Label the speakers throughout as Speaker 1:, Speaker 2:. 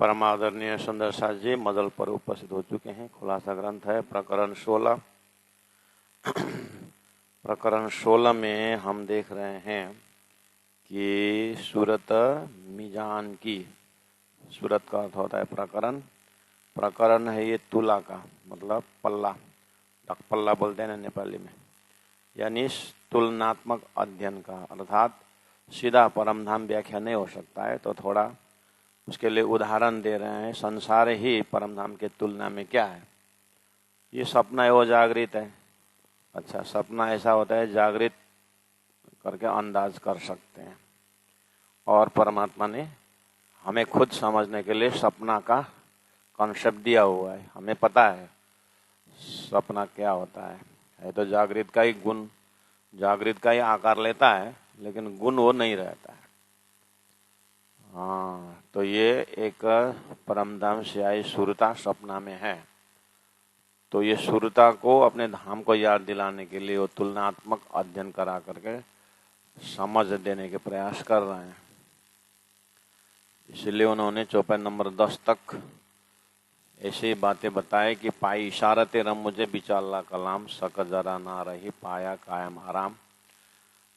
Speaker 1: परमादरणीय सुंदर साथ जी मदल पर उपस्थित हो चुके हैं। खुलासा ग्रंथ है प्रकरण 16। प्रकरण 16 में हम देख रहे हैं कि सूरत मीजान की, सूरत का अर्थ होता है प्रकरण। प्रकरण है ये तुला का, मतलब पल्ला, पल्ला बोलते हैं ना नेपाली में, यानी तुलनात्मक अध्ययन का, अर्थात सीधा परमधाम व्याख्या नहीं हो सकता है, तो थोड़ा उसके लिए उदाहरण दे रहे हैं। संसार ही परमधाम के तुलना में क्या है? ये सपना है, वो जागृत है। अच्छा, सपना ऐसा होता है जागृत करके अंदाज कर सकते हैं, और परमात्मा ने हमें खुद समझने के लिए सपना का कॉन्सेप्ट दिया हुआ है। हमें पता है सपना क्या होता है तो जागृत का ही गुण, जागृत का ही आकार लेता है, लेकिन गुण वो नहीं रहता है। हाँ, तो ये एक परमधाम से आई सुरता सपना में है। तो ये सुरता को अपने धाम को याद दिलाने के लिए वो तुलनात्मक अध्ययन करा करके समझ देने के प्रयास कर रहे हैं। इसलिए उन्होंने चौपाई नंबर 10 तक ऐसी बातें बताए कि पाई इशारते रम मुझे बिचाला कलाम सक जरा ना रही पाया कायम आराम।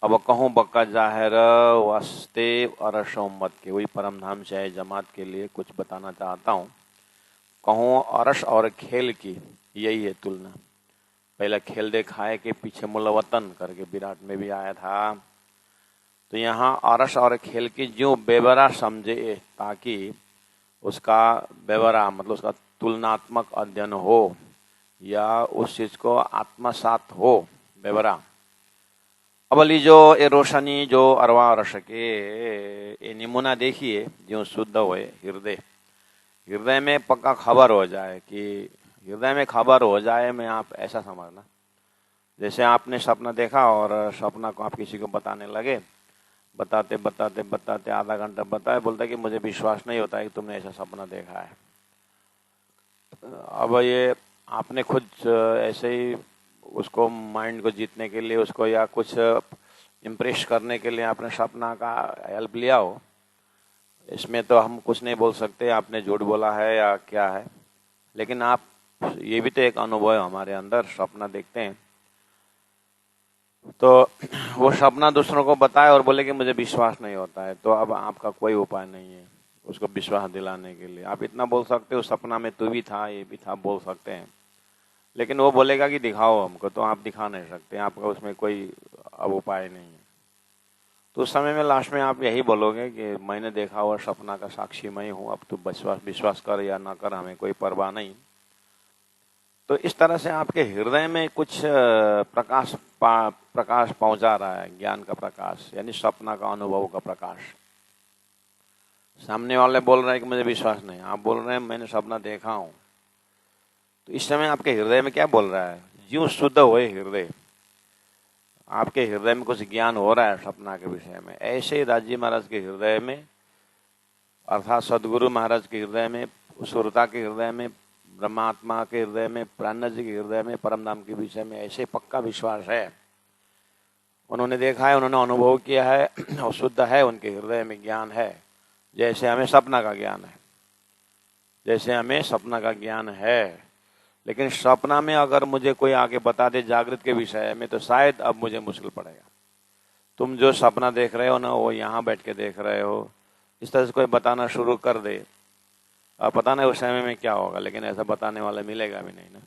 Speaker 1: अब कहूँ बक्का जाहिर वास्ते अरश उम्मत के, वही परमधाम से जमात के लिए कुछ बताना चाहता हूँ। कहूँ अरश और खेल की, यही है तुलना। पहले खेल देखा है कि पीछे मुलवतन करके विराट में भी आया था। तो यहाँ अरश और खेल की जो बेवरा समझे, ताकि उसका बेवरा मतलब उसका तुलनात्मक अध्ययन हो या उस चीज को आत्मसात हो बेवरा। अब लीजो ये रोशनी जो अरवा अरश के ये नमूना देखिए, जो शुद्ध होए हृदय, हृदय में पक्का खबर हो जाए, कि हृदय में खबर हो जाए में आप ऐसा समझना जैसे आपने सपना देखा और सपना को आप किसी को बताने लगे, बताते बताते बताते आधा घंटा बताए, बोलता है कि मुझे विश्वास नहीं होता है कि तुमने ऐसा सपना देखा है। अब ये आपने खुद ऐसे ही उसको माइंड को जीतने के लिए, उसको या कुछ इम्प्रेस करने के लिए आपने सपना का हेल्प लिया हो, इसमें तो हम कुछ नहीं बोल सकते आपने झूठ बोला है या क्या है। लेकिन आप, ये भी तो एक अनुभव है हमारे अंदर, सपना देखते हैं तो वो सपना दूसरों को बताए और बोले कि मुझे विश्वास नहीं होता है, तो अब आपका कोई उपाय नहीं है उसको विश्वास दिलाने के लिए। आप इतना बोल सकते हो सपना में तू भी था, ये भी था, बोल सकते हैं, लेकिन वो बोलेगा कि दिखाओ हमको, तो आप दिखा नहीं सकते, आपका उसमें कोई अब उपाय नहीं है। तो उस समय में लास्ट में आप यही बोलोगे कि मैंने देखा हुआ सपना का साक्षी मैं हूँ, अब तू विश्वास कर या ना कर, हमें कोई परवाह नहीं। तो इस तरह से आपके हृदय में कुछ प्रकाश पहुंचा रहा है, ज्ञान का प्रकाश, यानी सपना का अनुभव का प्रकाश। सामने वाले बोल रहे हैं कि मुझे विश्वास नहीं, आप बोल रहे हैं मैंने सपना देखा हूं। तो इस समय आपके हृदय में क्या बोल रहा है? ज्यों शुद्ध हुए हृदय, आपके हृदय में कुछ ज्ञान हो रहा है सपना के विषय में। ऐसे ही दास जी महाराज के हृदय में, अर्थात सदगुरु महाराज के हृदय में, सुरता के हृदय में, ब्रह्मात्मा के हृदय में, प्राण जी के हृदय में परमधाम के विषय में ऐसे पक्का विश्वास है। उन्होंने देखा है, उन्होंने अनुभव किया है और शुद्ध है, उनके हृदय में ज्ञान है, जैसे हमें सपना का ज्ञान है, जैसे हमें सपना का ज्ञान है। लेकिन सपना में अगर मुझे कोई आके बता दे जागृत के विषय में, तो शायद अब मुझे मुश्किल पड़ेगा। तुम जो सपना देख रहे हो ना, वो यहाँ बैठ के देख रहे हो, इस तरह से कोई बताना शुरू कर दे, अब पता नहीं उस समय में क्या होगा, लेकिन ऐसा बताने वाला मिलेगा भी नहीं ना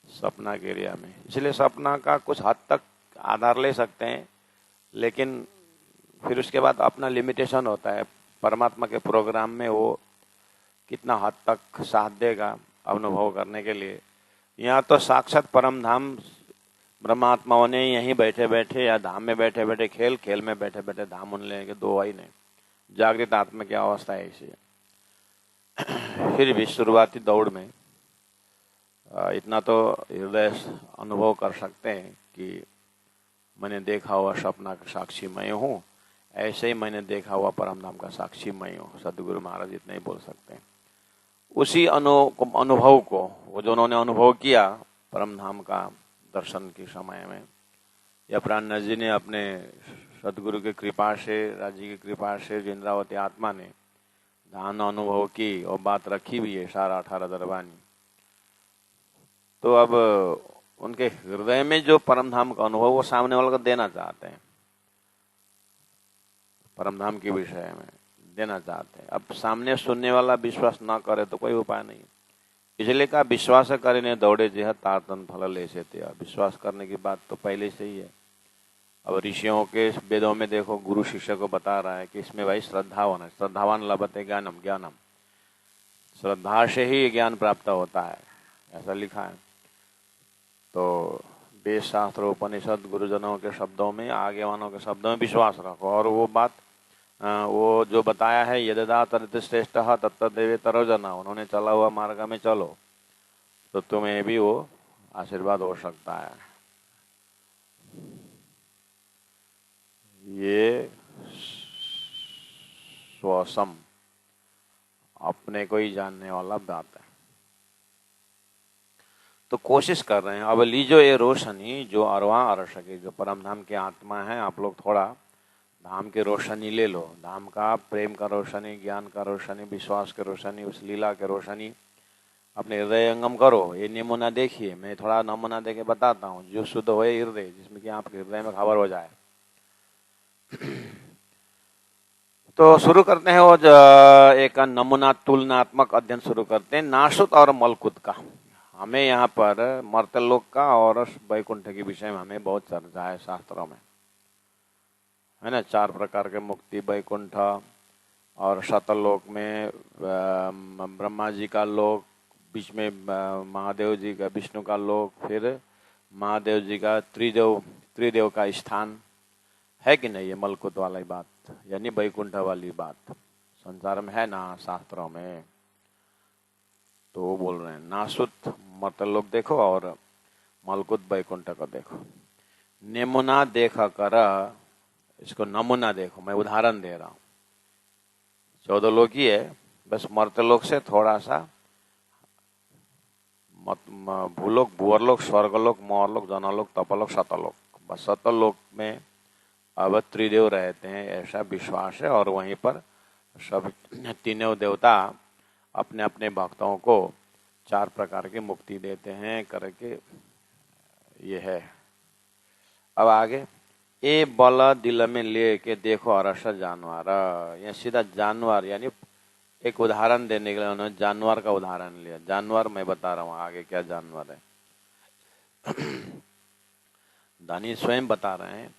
Speaker 1: सपना के एरिया में। इसलिए सपना का कुछ हद तक आधार ले सकते हैं, लेकिन फिर उसके बाद अपना लिमिटेशन होता है। परमात्मा के प्रोग्राम में वो कितना हद तक साथ देगा अनुभव करने के लिए। यहाँ तो साक्षात परम धाम ब्रह्मात्माओं ने यहीं बैठे बैठे या धाम में बैठे बैठे खेल, खेल में बैठे बैठे धाम उन लेंगे, दो ही नहीं। जागृत आत्मा की अवस्था है ऐसी। फिर भी शुरुआती दौड़ में इतना तो हृदय अनुभव कर सकते हैं कि मैंने देखा हुआ सपना का साक्षी मैं हूँ, ऐसे ही मैंने देखा हुआ परमधाम का साक्षी मैं हूँ। सदगुरु महाराज इतना ही बोल सकते हैं। उसी अनुभव को, वो जो उन्होंने अनुभव किया परमधाम का दर्शन के समय में, या प्राण जी ने अपने सदगुरु की कृपा से, राजी की कृपा से, इंद्रावती आत्मा ने ध्यान अनुभव की और बात रखी भी है सारा 18 दरबानी। तो अब उनके हृदय में जो परम धाम का अनुभव वो सामने वाले को देना चाहते हैं, परम धाम के विषय में देना चाहते हैं। अब सामने सुनने वाला विश्वास ना करे तो कोई उपाय नहीं। इसलिए कहा विश्वास करे दौड़े जेह तारतन फल ले से। विश्वास करने की बात तो पहले से ही है। अब ऋषियों के वेदों में देखो, गुरु शिष्य को बता रहा है कि इसमें भाई श्रद्धावान है, श्रद्धावान लभते ज्ञानम, ज्ञानम श्रद्धा से ही ज्ञान प्राप्त होता है, ऐसा लिखा है। तो वेद शास्त्र उपनिषद गुरुजनों के शब्दों में, आगेवानों के शब्दों में विश्वास रखो और वो बात वो जो बताया है यदा तरित श्रेष्ठ तत्तदेवे तरोजना, उन्होंने चला हुआ मार्ग में चलो तो तुम्हें भी वो आशीर्वाद हो सकता है। ये स्वसम अपने को ही जानने वाला बात है। तो कोशिश कर रहे हैं। अब लीजो ये रोशनी जो अरवा अरस की, जो परम धाम की आत्मा है, आप लोग थोड़ा धाम की रोशनी ले लो। धाम का प्रेम का रोशनी, ज्ञान का रोशनी, विश्वास की रोशनी, उस लीला की रोशनी अपने हृदय अंगम करो। ये नमूना देखिए, मैं थोड़ा नमूना देके बताता हूँ। जो शुद्ध हो हृदय, जिसमें कि आपके हृदय में खबर हो जाए। तो शुरू करते हैं वो एक नमूना तुलनात्मक अध्ययन शुरू करते हैं नासुत और मलकुत का। हमें यहाँ पर मर्त्यलोक का और वैकुंठ के विषय में हमें बहुत चर्चा है शास्त्रों में, है ना। 4 प्रकार के मुक्ति, वैकुंठ और शतलोक में ब्रह्मा जी का लोक, बीच में महादेव जी का, विष्णु का लोक, फिर महादेव जी का त्रिदेव का स्थान है कि नहीं। ये मलकुत वाली बात यानी वैकुंठ वाली बात संसार में है ना शास्त्रों में। तो वो बोल रहे हैं नासुत मर्त्यलोक देखो और मलकुत वैकुंठ को देखो। नमूना देखा कर, इसको नमूना देखो, मैं उदाहरण दे रहा हूँ। 14 लोक ही है, बस मर्त्यलोक से थोड़ा सा भूलोक, भूअरलोक, स्वर्गलोक, मोहरलोक, जनलोक, तपलोक, शतलोक, बस शतलोक में अब त्रिदेव रहते हैं ऐसा विश्वास है। और वहीं पर सब तीनों देवता अपने अपने भक्तों को 4 प्रकार की मुक्ति देते हैं करके ये है। अब आगे, ए बल दिल में ले के देखो अरस जानवर। यह सीधा जानवर यानी एक उदाहरण देने के लिए उन्होंने जानवर का उदाहरण लिया। जानवर मैं बता रहा हूँ आगे क्या जानवर है। दानी स्वयं बता रहे हैं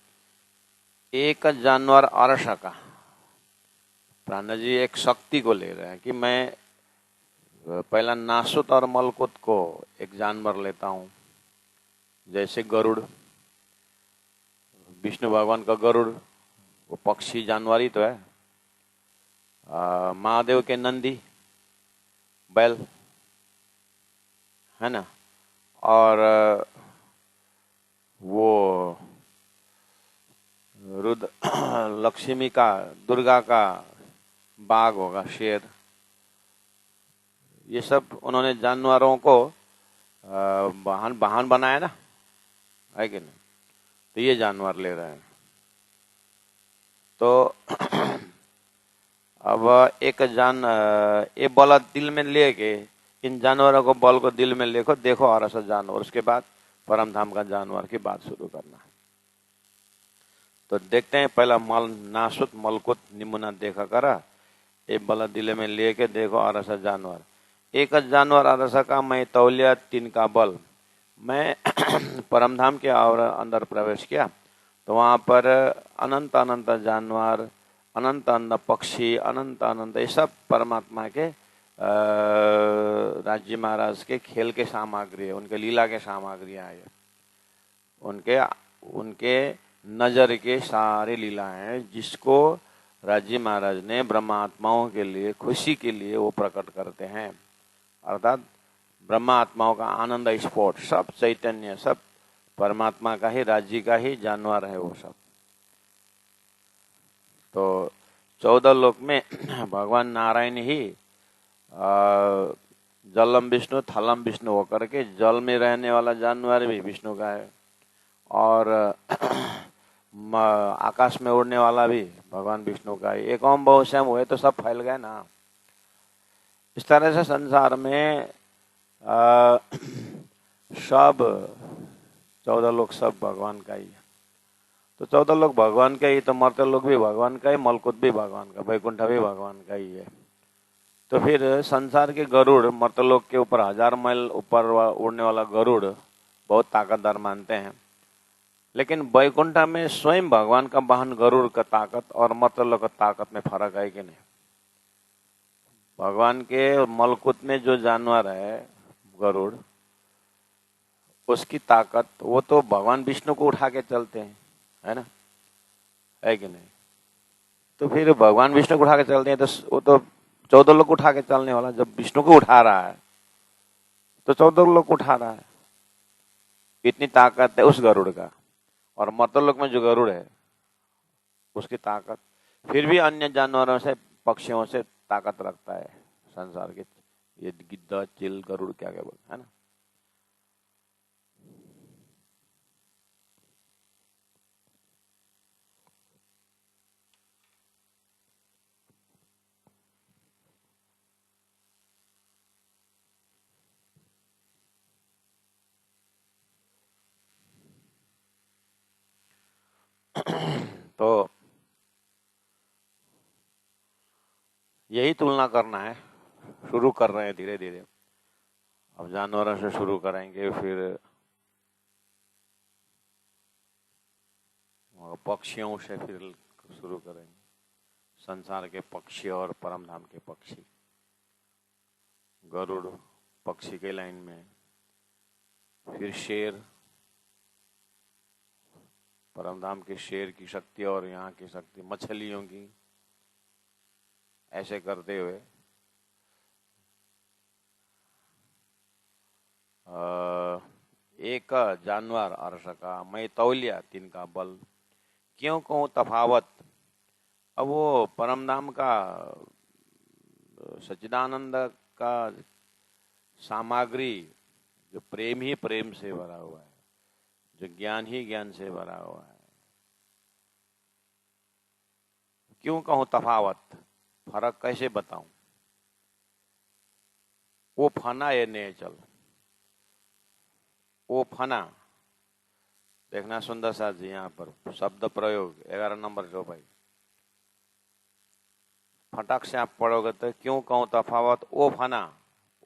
Speaker 1: एक जानवर अरस का। प्राण जी एक शक्ति को ले रहे हैं कि मैं पहला नासुत और मलकुत को एक जानवर लेता हूं। जैसे गरुड़, विष्णु भगवान का गरुड़ वो पक्षी जानवर ही तो है। महादेव के नंदी बैल, है ना। और वो रुद्र लक्ष्मी का, दुर्गा का बाघ होगा, शेर। ये सब उन्होंने जानवरों को वाहन बनाया ना, है कि नहीं। तो ये जानवर ले रहे हैं। तो अब एक ये बल दिल में लेके इन जानवरों को, बल को दिल में लेको देखो और ऐसा जानवर। उसके बाद परम धाम का जानवर की बात शुरू करना। तो देखते हैं पहला नासुत मलकुत निमुना देखा करा। ये बल दिल में लेके देखो और ऐसा जानवर। एक जानवर अरसा का मैं तौलिया 3 का बल। मैं परमधाम के और अंदर प्रवेश किया तो वहां पर अनंत अनंत जानवर, अनंत अनंत पक्षी, अनंत अनंत ये सब परमात्मा के राज्य महाराज के खेल के सामग्री है, उनके लीला के सामग्रियां है। उनके नजर के सारे लीला हैं जिसको राज्य महाराज ने ब्रह्मात्माओं के लिए, खुशी के लिए वो प्रकट करते हैं। अर्थात ब्रह्मा आत्माओं का आनंद स्फोट, सब चैतन्य, सब परमात्मा का ही, राज्य का ही जानवर है वो सब। तो 14 लोक में भगवान नारायण ही जलम विष्णु थलम विष्णु होकर के जल में रहने वाला जानवर भी विष्णु का है और आकाश में उड़ने वाला भी भगवान विष्णु का है। एक ओम बहुश्याम हुए तो सब फैल गए ना। इस तरह से संसार में सब 14 लोग सब भगवान का ही है। तो 14 लोग भगवान का ही, तो मर्त्य लोग भी भगवान का ही, मलकुत भी भगवान का, वैकुंठ भी भगवान का ही है। तो फिर संसार के गरुड़ मर्त्यलोक के ऊपर 1000 मील ऊपर उड़ने वाला गरुड़ बहुत ताकतदार मानते हैं, लेकिन वैकुंठ में स्वयं भगवान का वाहन गरुड़ का ताकत और मर्त्यलोक का ताकत में फर्क है कि नहीं? भगवान के मलकुत में जो जानवर है गरुड़, उसकी ताकत, वो तो भगवान विष्णु को उठा के चलते हैं, है ना, है कि नहीं? तो फिर भगवान विष्णु को उठा के चलते हैं, तो वो तो 14 लोग उठा के चलने वाला, जब विष्णु को उठा रहा है तो 14 लोग उठा रहा है। इतनी ताकत है उस गरुड़ का, और मर्त्यलोक में जो गरुड़ है उसकी ताकत फिर भी अन्य जानवरों से, पक्षियों से ताकत रखता है संसार के, ये गिद्ध, चिल, गरुड़, क्या क्या बोलते है ना। तो यही तुलना करना है, शुरू कर रहे हैं धीरे धीरे। अब जानवरों से शुरू करेंगे, फिर पक्षियों से फिर शुरू करेंगे, संसार के पक्षी और परमधाम के पक्षी। गरुड़ पक्षी के लाइन में, फिर शेर, परमधाम के शेर की शक्ति और यहाँ की शक्ति, मछलियों की, ऐसे करते हुए एक जानवर अर्श का मैं तौलिया तिनका बल, क्यों कहूँ तफावत। अब वो परमधाम का सच्चिदानंद का सामग्री, जो प्रेम ही प्रेम से भरा हुआ है, जो ज्ञान ही ज्ञान से भरा हुआ है, क्यों कहूँ तफावत, फर्क कैसे बताऊं। वो फना ये नेचल, वो फना, देखना सुंदर साथ जी यहाँ पर शब्द प्रयोग 11 नंबर जो भाई, फटाक से आप पढ़ोगे तो क्यों कहूँ तफावत, ओ फना,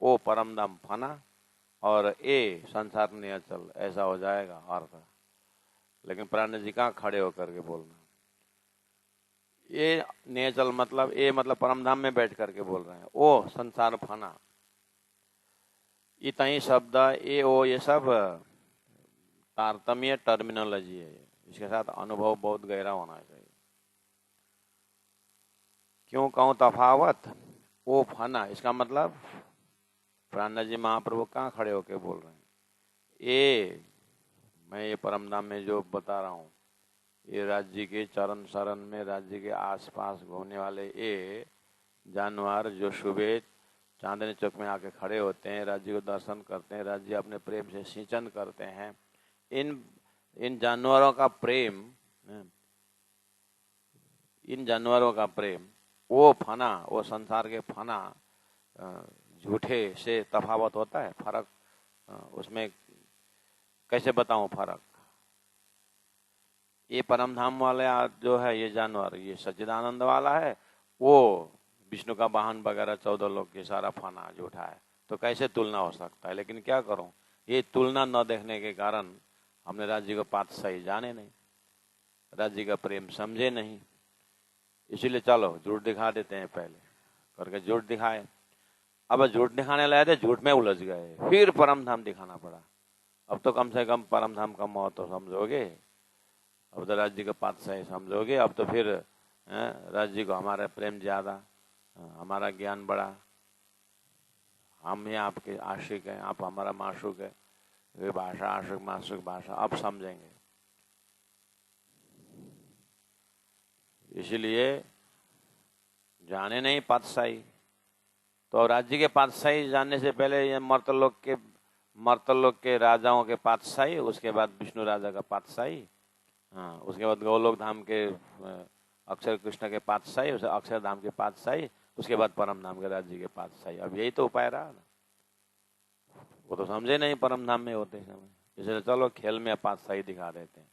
Speaker 1: ओ परमधाम फना और ए संसार नियचल, ऐसा हो जाएगा अर्थ। लेकिन प्राण जी कहाँ खड़े होकर के बोलना, ये नियचल मतलब, ए मतलब परमधाम में बैठ करके बोल रहे हैं, ओ संसार फना, इतना ही शब्द ए ओ ये सब तारतम्य टर्मिनोलॉजी है, इसके साथ अनुभव बहुत गहरा होना चाहिए। क्यों कहूँ तफावत, ओ फना, इसका मतलब प्राण जी महाप्रभु कहाँ खड़े होके बोल रहे हैं, ये मैं ये परमधाम में जो बता रहा हूँ, ये राज्य के चरण शरण में, राज्य के आसपास घूमने वाले ये जानवर जो सुबह चांदनी चौक में आके खड़े होते हैं, राज्य को दर्शन करते हैं, राज्य अपने प्रेम से सिंचन करते हैं, इन जानवरों का प्रेम, इन जानवरों का प्रेम, वो फना, वो संसार के फना झूठे से तफावत होता है, फर्क उसमें कैसे बताऊं फर्क। ये परमधाम वाले जो है ये जानवर, ये सच्चिदानंद वाला है, वो विष्णु का वाहन वगैरह 14 लोग के सारा फना झूठा है, तो कैसे तुलना हो सकता है। लेकिन क्या करूं, ये तुलना न देखने के कारण हमने राज्य को पात सही जाने नहीं, राज्य का प्रेम समझे नहीं, इसीलिए चलो झूठ दिखा देते हैं, पहले करके झूठ दिखाए, अब झूठ दिखाने लाए थे, झूठ में उलझ गए, फिर परमधाम दिखाना पड़ा। अब तो कम से कम परमधाम का महत्व तो समझोगे, अब तो राज्य का पात सही समझोगे, अब तो फिर राज्य को हमारा प्रेम ज्यादा, हमारा ज्ञान बड़ा, हम ही आपके आशिक हैं, आप हमारा माशूक है, ये भाषा आशिक माशूक भाषा अब समझेंगे। इसलिए जाने नहीं पातशाही, तो राज्य के पातशाही जानने से पहले ये मर्तलोक के राजाओं के पातशाही, उसके बाद विष्णु राजा का पातशाही, हाँ, उसके बाद गौलोक धाम के अक्षर कृष्ण के पातशाही, उसे अक्षरधाम के पातशाही, उसके बाद परम धाम के राज्य के पास सही। अब यही तो उपाय रहा ना, वो तो समझे नहीं परम धाम में होते समय, इसलिए चलो खेल में पास सही दिखा देते हैं।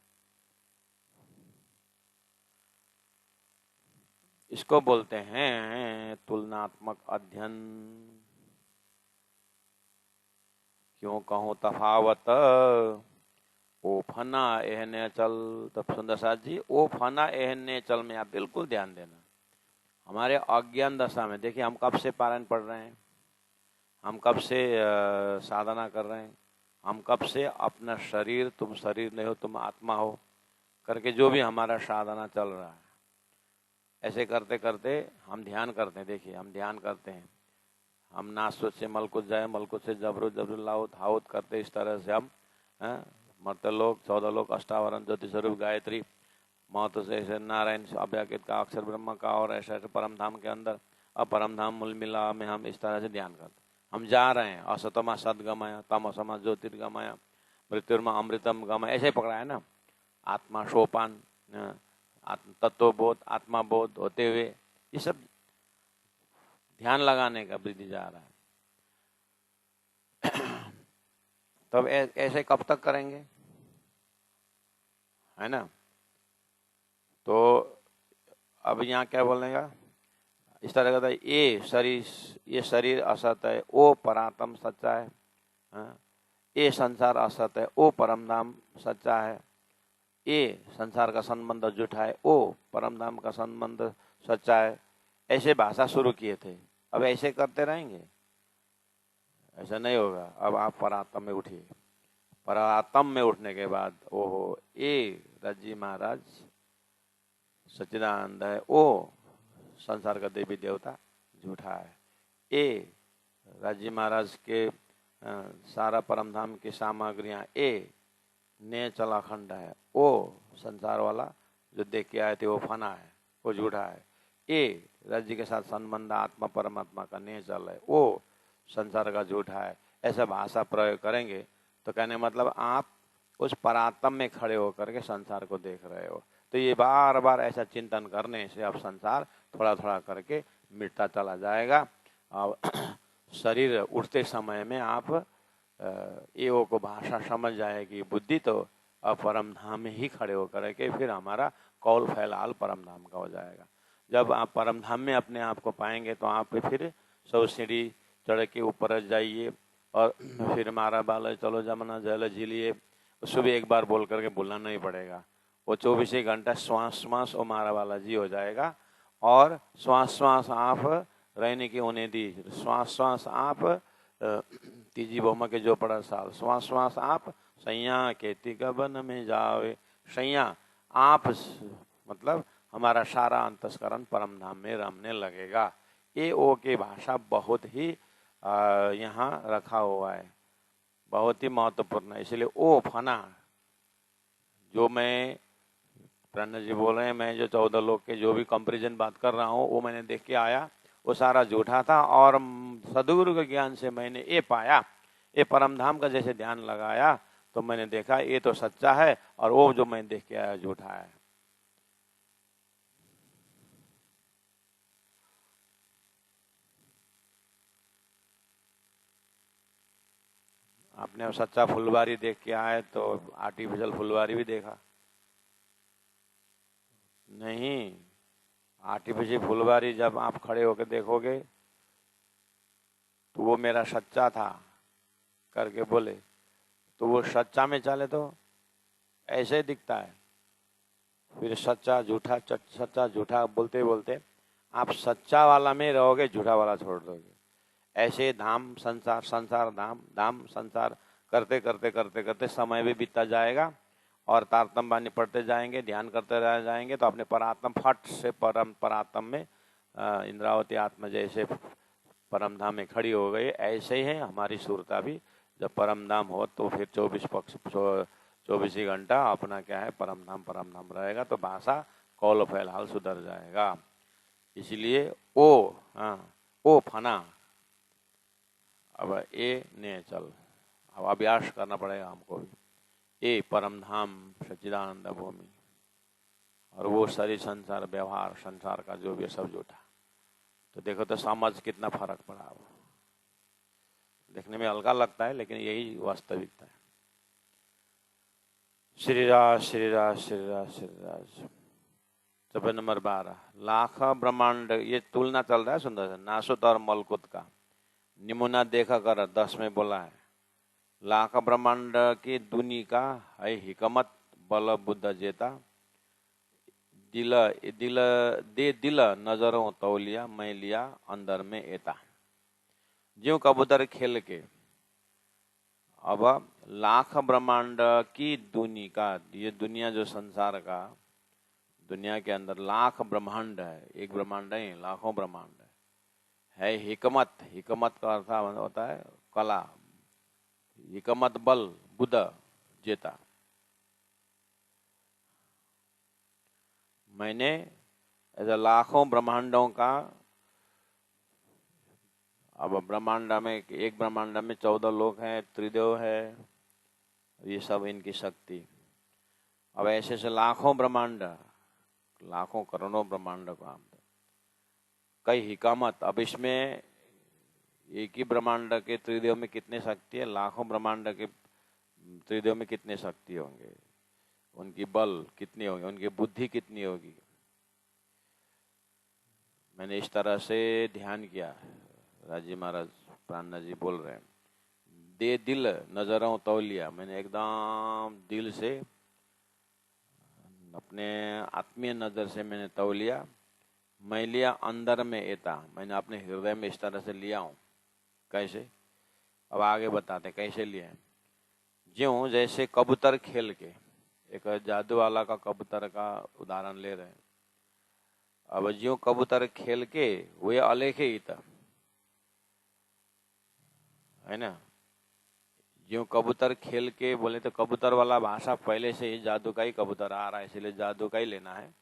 Speaker 1: इसको बोलते हैं तुलनात्मक अध्ययन। क्यों कहूं तफावत, ओ फना एहने चल। तब सुंदर साथ जी, ओ फना एहने चल में आप बिल्कुल ध्यान देना। हमारे अज्ञान दशा में देखिए, हम कब से पारायण पढ़ रहे हैं, हम कब से साधना कर रहे हैं, हम कब से अपना शरीर, तुम शरीर नहीं हो तुम आत्मा हो करके जो भी हमारा साधना चल रहा है, ऐसे करते करते हम ध्यान करते हैं। देखिए हम ध्यान करते हैं, हम नासुत से मलकुत जाए, मलकुत से जबरू, जबरू लाउत हाउत करते, इस तरह से हम मर्तलोक 14 लोक, अष्टावरण, ज्योति स्वरूप, गायत्री, महत्व से नारायण अव्याकृत का, अक्षर ब्रह्म का, और ऐसे ऐसे परम धाम के अंदर, अब परम धाम मूल मिला में हम इस तरह से ध्यान करते। हम जा रहे हैं, असतमा सदगमय, तमसमा ज्योतिर्गमय, मृत्युर्मा अमृतम गमय, ऐसे पकड़ा है ना। आत्मा सोपान, तत्वबोध, आत्मा बोध होते हुए ये सब ध्यान लगाने का वृद्धि जा रहा है। तब ऐसे कब तक करेंगे, है ना। तो अब यहाँ क्या बोलेगा, इस तरह का ये शरीर असत है, ओ परात्म सच्चा है, ये संसार असत है, ओ परम धाम सच्चा है, ये संसार का संबंध झूठा है, ओ परम धाम का संबंध सच्चा है। ऐसे भाषा शुरू किए थे, अब ऐसे करते रहेंगे, ऐसा नहीं होगा। अब आप परात्म में उठिए। परात्म में उठने के बाद ओहो, ये राजी महाराज सच्चिदानंद है, ओ संसार का देवी देवता झूठा है, ये राजी महाराज के सारा परम धाम की सामग्रियां ए ने चला खंड है, ओ संसार वाला जो देख के आए थे वो फना है, वो झूठा है। ए राज्य के साथ संबंध आत्मा परमात्मा का ने चल है, वो संसार का झूठा है। ऐसा भाषा प्रयोग करेंगे तो कहने मतलब आप उस परात्म में खड़े होकर के संसार को देख रहे हो। तो ये बार बार ऐसा चिंतन करने से अब संसार थोड़ा थोड़ा करके मिटता चला जाएगा। अब शरीर उठते समय में आप एवं को भाषा समझ जाएगी बुद्धि, तो अब परम धाम में ही खड़े होकर के फिर हमारा कौल फैलाल परम धाम का हो जाएगा। जब आप परम धाम में अपने आप को पाएंगे तो आप फिर 100 सीढ़ी चढ़ के ऊपर जाइए और फिर मारा बाल चलो जमुना जल झीलिए, उसको भी एक बार बोल करके भूलना नहीं पड़ेगा। वो 24 घंटा श्वास श्वास और मारा वाला जी हो जाएगा। और श्वास श्वास आप रहने की उन्हें दी, श्वास श्वास आप तीजी बोमा के जो पड़ा साल, श्वास श्वास आप सैया खेती का बन में जावे। सैया आप मतलब हमारा सारा अंतस्करण परम धाम में रमने लगेगा। ए ओ की भाषा बहुत ही यहाँ रखा हुआ है, बहुत ही महत्वपूर्ण है। इसलिए ओ फना जो मैं प्रणय जी बोल रहे हैं, मैं जो 14 लोग के जो भी कंपैरिजन बात कर रहा हूँ वो मैंने देख के आया, वो सारा झूठा था। और सदगुरु के ज्ञान से मैंने ये पाया, ये परम धाम का जैसे ध्यान लगाया तो मैंने देखा ये तो सच्चा है और वो जो मैं देख के आया झूठा है। आपने सच्चा फुलवारी देख के आए तो आर्टिफिशियल फुलवारी भी देखा नहीं। आर्टिफिशियल फुलवारी जब आप खड़े होकर देखोगे तो वो मेरा सच्चा था करके बोले तो वो सच्चा में चले तो ऐसे दिखता है। फिर सच्चा झूठा सच्चा झूठा बोलते बोलते आप सच्चा वाला में रहोगे, झूठा वाला छोड़ दोगे। ऐसे धाम संसार, संसार धाम, धाम संसार करते करते करते करते समय भी बीतता जाएगा और तारतम बानी पढ़ते जाएंगे, ध्यान करते रह जाएंगे तो अपने परात्म फट से परम परात्म में इंद्रावती आत्मा जैसे परम धाम में खड़ी हो गई। ऐसे ही है हमारी सुरता भी, जब परम धाम हो तो फिर 24 ही घंटा अपना क्या है परम धाम रहेगा, तो भाषा कौल फैलाल सुधर जाएगा। इसलिए ओ फना, अब ए ने चल, अब अभ्यास करना पड़ेगा हमको भी। ए परम धाम सच्चिदानंद भूमि और वो सारी संसार व्यवहार संसार का जो भी सब झूठा। तो देखो तो समझ कितना फर्क पड़ा। अब देखने में हल्का लगता है लेकिन यही वास्तविकता है। श्री राज श्री राज श्री राज श्री राज। चौपाई नंबर 12, लाख ब्रह्मांड, ये तुलना चल रहा है सुंदर से, नासुत और मलकुत का निमुना देखा कर 10 में बोला है। लाख ब्रह्मांड की दुनी का है हिकमत बल बुद्ध जेता, दिल दिल दे दिल नजरों तौलिया मैं लिया अंदर में एता। ज्यों कबूतर खेल के, अब लाख ब्रह्मांड की दुनी का, ये दुनिया जो संसार का, दुनिया के अंदर लाख ब्रह्मांड है, एक ब्रह्मांड नहीं लाखों ब्रह्मांड है हिकमत, हिकमत का अर्थ होता है कला, हिकमत बल बुद्ध जेता। मैंने ऐसे लाखों ब्रह्मांडों का, अब ब्रह्मांड में एक ब्रह्मांड में 14 लोक हैं, त्रिदेव है, ये सब इनकी शक्ति। अब ऐसे से लाखों ब्रह्मांड, लाखों करोड़ों ब्रह्मांड का कई हिकामत। अब इसमें एक ही ब्रह्मांड के त्रिदेव में कितने शक्ति है, लाखों ब्रह्मांड के त्रिदेव में कितने शक्ति होंगे, उनकी बल कितनी होगी, उनकी बुद्धि कितनी होगी। मैंने इस तरह से ध्यान किया। राजी महाराज प्राणनाथ जी बोल रहे हैं, दे दिल नजरों तौलिया, मैंने एकदम दिल से अपने आत्मीय नजर से मैंने तौलिया, मैं लिया अंदर में एता, मैंने अपने हृदय में इस तरह से लिया हूं। कैसे, अब आगे बताते कैसे लिया। ज्यों जैसे कबूतर खेल के, एक जादू वाला का कबूतर का उदाहरण ले रहे हैं। अब ज्यों कबूतर खेल के वे अलेखे ही था, है ना। ज्यों कबूतर खेल के बोले तो कबूतर वाला भाषा पहले से ही जादू का ही कबूतर आ रहा है, इसलिए जादू का ही लेना है।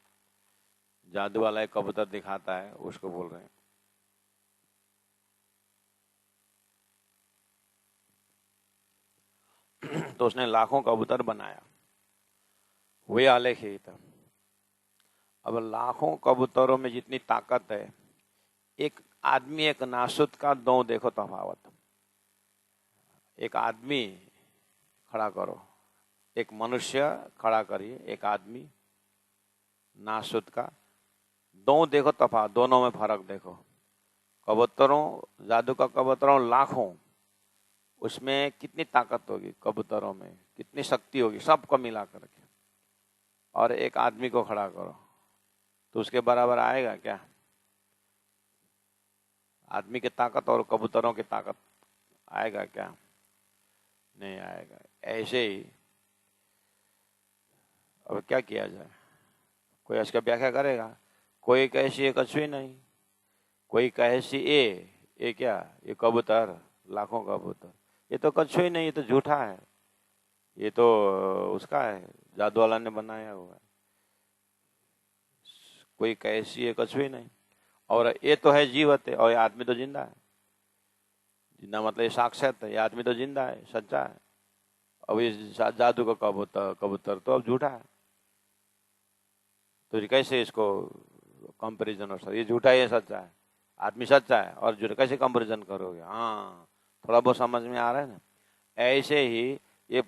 Speaker 1: जादू वाला एक कबूतर दिखाता है, उसको बोल रहे हैं। तो उसने लाखों कबूतर बनाया, वे आलेख ही था। अब लाखों कबूतरों में जितनी ताकत है, एक आदमी एक नासुत का दो देखो तफावत। एक आदमी खड़ा करो, एक मनुष्य खड़ा करिए, एक आदमी नासुत का, दो देखो तफावत, दोनों में फर्क देखो। कबूतरों, जादू का कबूतरों लाखों, उसमें कितनी ताकत होगी, कबूतरों में कितनी शक्ति होगी, सबको मिला करके। और एक आदमी को खड़ा करो तो उसके बराबर आएगा क्या? आदमी की ताकत और कबूतरों की ताकत आएगा क्या? नहीं आएगा। ऐसे ही अब क्या किया जाए, कोई इसका व्याख्या करेगा। कोई कहे सी एक अच्छी नहीं, कोई कहे सी ये क्या, ये कबूतर, लाखों कबूतर, ये तो कच्छू ही नहीं, ये तो झूठा है, ये तो उसका है, जादू वाला ने बनाया हुआ है। कोई कहे सी ये कच्छू ही नहीं, और ये तो है जीवत है, और ये आदमी तो जिंदा है। जिंदा मतलब ये साक्षात है, ये आदमी तो जिंदा है, सच्चा है। अब ये जादू का कबूतर, कबूतर तो अब झूठा है, तो कैसे इसको कंपैरिजन हो सकता? ये झूठा है, ये सच्चा है, आदमी सच्चा है और झूठा, कैसे कंपैरिजन करोगे? हाँ, थोड़ा बहुत समझ में आ रहा है ना। ऐसे ही ये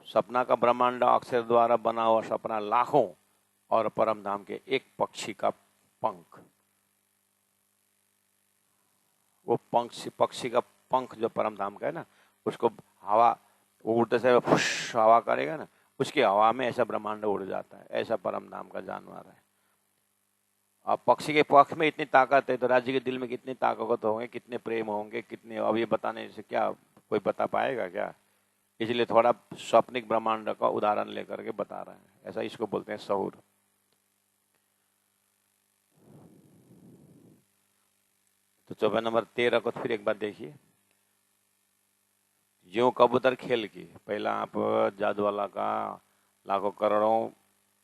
Speaker 1: सपना का ब्रह्मांड अक्षर द्वारा बना हुआ सपना लाखों, और परम धाम के एक पक्षी का पंख, वो पक्षी का पंख जो परम धाम का है ना, उसको हवा उड़ते से फुश हवा करेगा ना, उसकी हवा में ऐसा ब्रह्मांड उड़ जाता है। ऐसा परम धाम का जानवर है। अब पक्षी के पंख में इतनी ताकत है, तो राज्य के दिल में कितनी ताकत होंगे, कितने प्रेम होंगे, कितने, अब ये बताने से क्या कोई बता पाएगा क्या? इसलिए थोड़ा स्वप्निक ब्रह्मांड का उदाहरण लेकर के बता रहे हैं। ऐसा इसको बोलते हैं सहुर। तो चौपाई नंबर 13 को फिर एक बार देखिए। ज्यों कबूतर खेल की, पहला आप जादू वाला का लाखों करोड़ों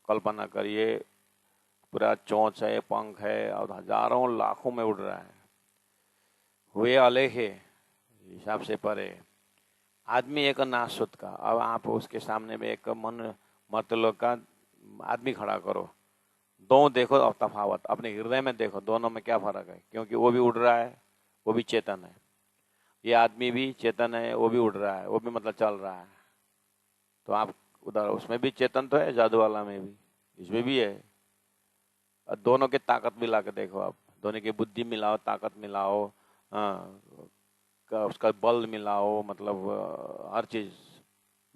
Speaker 1: कल्पना करिए, पूरा चोंच है, पंख है, और हजारों लाखों में उड़ रहा है। हुए अलेखे हिसाब से परे, आदमी एक नासुत का। अब आप उसके सामने में एक मन मतलोक का आदमी खड़ा करो, दोनों देखो और तफावत अपने हृदय में देखो, दोनों में क्या फर्क है, क्योंकि वो भी उड़ रहा है, वो भी चेतन है, ये आदमी भी चेतन है, वो भी उड़ रहा है, वो भी मतलब चल रहा है। तो आप उधर उसमें भी चेतन तो है, जादू वाला में भी, इसमें भी है। और दोनों की ताकत मिला के देखो आप, दोनों की बुद्धि मिलाओ, ताकत मिलाओ, हाँ, उसका बल मिलाओ, मतलब हर चीज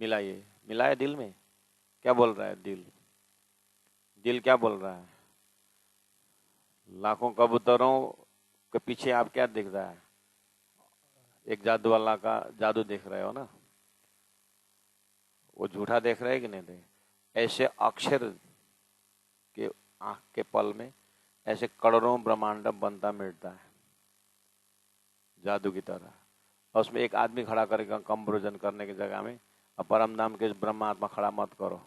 Speaker 1: मिलाइए। मिलाए दिल में, क्या बोल रहा है दिल? दिल क्या बोल रहा है? लाखों कबूतरों के पीछे आप क्या दिख रहा है? एक जादू वाला का जादू देख रहे हो ना, वो झूठा देख रहे है कि नहीं देख? ऐसे अक्षर के आंख के पल में ऐसे करोड़ों ब्रह्मांड बनता मिटता है जादू की तरह। और उसमें एक आदमी खड़ा करेगा कंपैरिजन करने की जगह में, अब परम धाम के ब्रह्मात्मा खड़ा मत करो,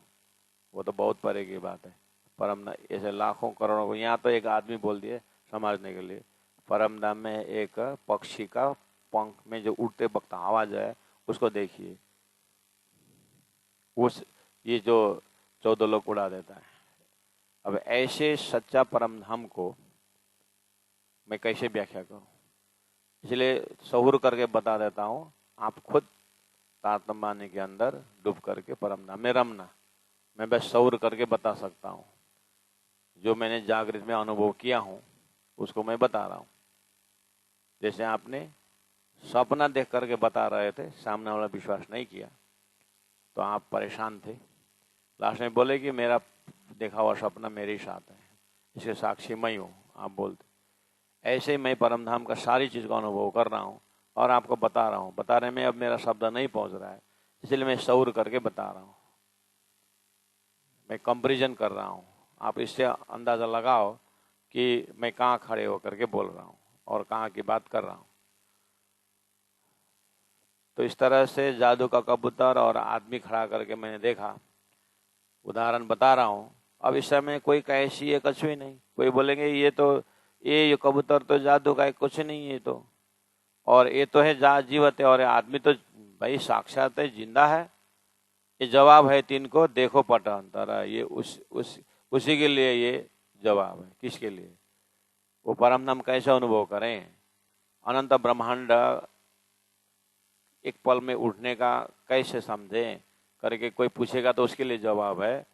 Speaker 1: वो तो बहुत परे की बात है। परम ऐसे लाखों करोड़ों को, यहाँ तो एक आदमी बोल दिए समझने के लिए। परम धाम में एक पक्षी का पंख में जो उड़ते वक्त आवाज है, उसको देखिए, उस ये जो 14 लोग उड़ा देता है। अब ऐसे सच्चा परम धाम को मैं कैसे व्याख्या करूं? इसलिए सहूर करके बता देता हूं, आप खुद तात्माने के अंदर डूब करके परम धाम में रमना। मैं बस सहूर करके बता सकता हूं, जो मैंने जागृत में अनुभव किया हूं उसको मैं बता रहा हूं। जैसे आपने सपना देख करके बता रहे थे, सामने वाला विश्वास नहीं किया तो आप परेशान थे, लास्ट में बोले कि मेरा देखा हुआ सपना मेरे ही साथ है, इसके साक्षी मैं हूं, आप बोलते। ऐसे ही मैं परमधाम का सारी चीज का अनुभव कर रहा हूं और आपको बता रहा हूं। बताने में अब मेरा शब्द नहीं पहुंच रहा है, इसलिए मैं सौर करके बता रहा हूं, मैं कंपेरिजन कर रहा हूं। आप इससे अंदाजा लगाओ कि मैं कहाँ खड़े होकर के बोल रहा हूं और कहाँ की बात कर रहा हूं। तो इस तरह से जादू का कबूतर और आदमी खड़ा करके मैंने देखा, उदाहरण बता रहा हूं। अब इस समय कोई कैसी है, कुछ भी नहीं। कोई बोलेंगे ये तो ये कबूतर तो जादू का है, कुछ नहीं है तो, और ये तो है जा जीवत है, और आदमी तो भाई साक्षात है, जिंदा है। ये जवाब है तीन को देखो पटांतरा, ये उसी के लिए ये जवाब है। किसके लिए? वो परम नाम कैसे अनुभव करें? अनंत ब्रह्मांड एक पल में उठने का कैसे समझें करके कोई पूछेगा तो उसके लिए जवाब है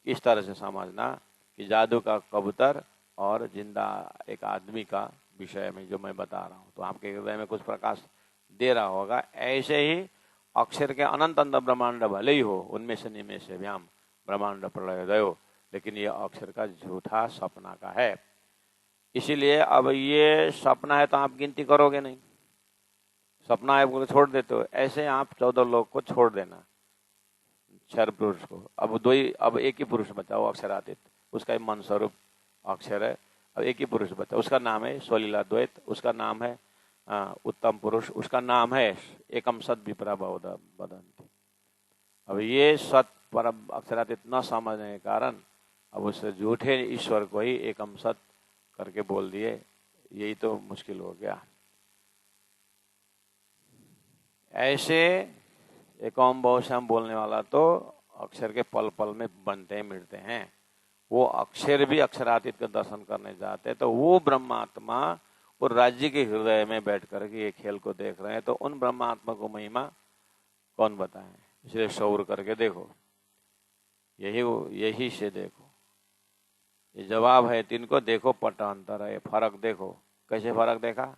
Speaker 1: इस तरह से समझना कि जादू का कबूतर और जिंदा एक आदमी का विषय में जो मैं बता रहा हूँ, तो आपके हृदय में कुछ प्रकाश दे रहा होगा। ऐसे ही अक्षर के अनंत अंत ब्रह्मांड भले ही हो, उनमें से निमेष व्याम ब्रह्मांड प्रलय दयो, लेकिन ये अक्षर का झूठा सपना का है। इसीलिए अब ये सपना है तो आप गिनती करोगे नहीं, सपना है बोले छोड़ देते हो। ऐसे आप 14 लोग को छोड़ देना, 6 पुरुष को। अब दो ही, अब एक ही पुरुष बचा, वो अक्षरातीत, उसका मन स्वरूप अक्षर है। अब एक ही पुरुष बचा, उसका नाम है स्वलीला द्वैत, उसका नाम है उत्तम पुरुष, उसका नाम है एकम सद विपरा बदंती। अब ये सत परम अक्षरातीत न समझने के कारण अब उस झूठे ईश्वर को ही एकम सत करके बोल दिए, यही तो मुश्किल हो गया। ऐसे एकोम बहुश्याम बोलने वाला तो अक्षर के पल पल में बनते मिलते हैं। वो अक्षर भी अक्षरातीत का दर्शन करने जाते हैं, तो वो ब्रह्मात्मा और राज्य के हृदय में बैठ करके ये खेल को देख रहे हैं, तो उन ब्रह्मात्मा को महिमा कौन बताए? इसलिए शौर करके देखो, यही से देखो, ये जवाब है तीन को देखो पटांतर है, फर्क देखो। कैसे फर्क देखा?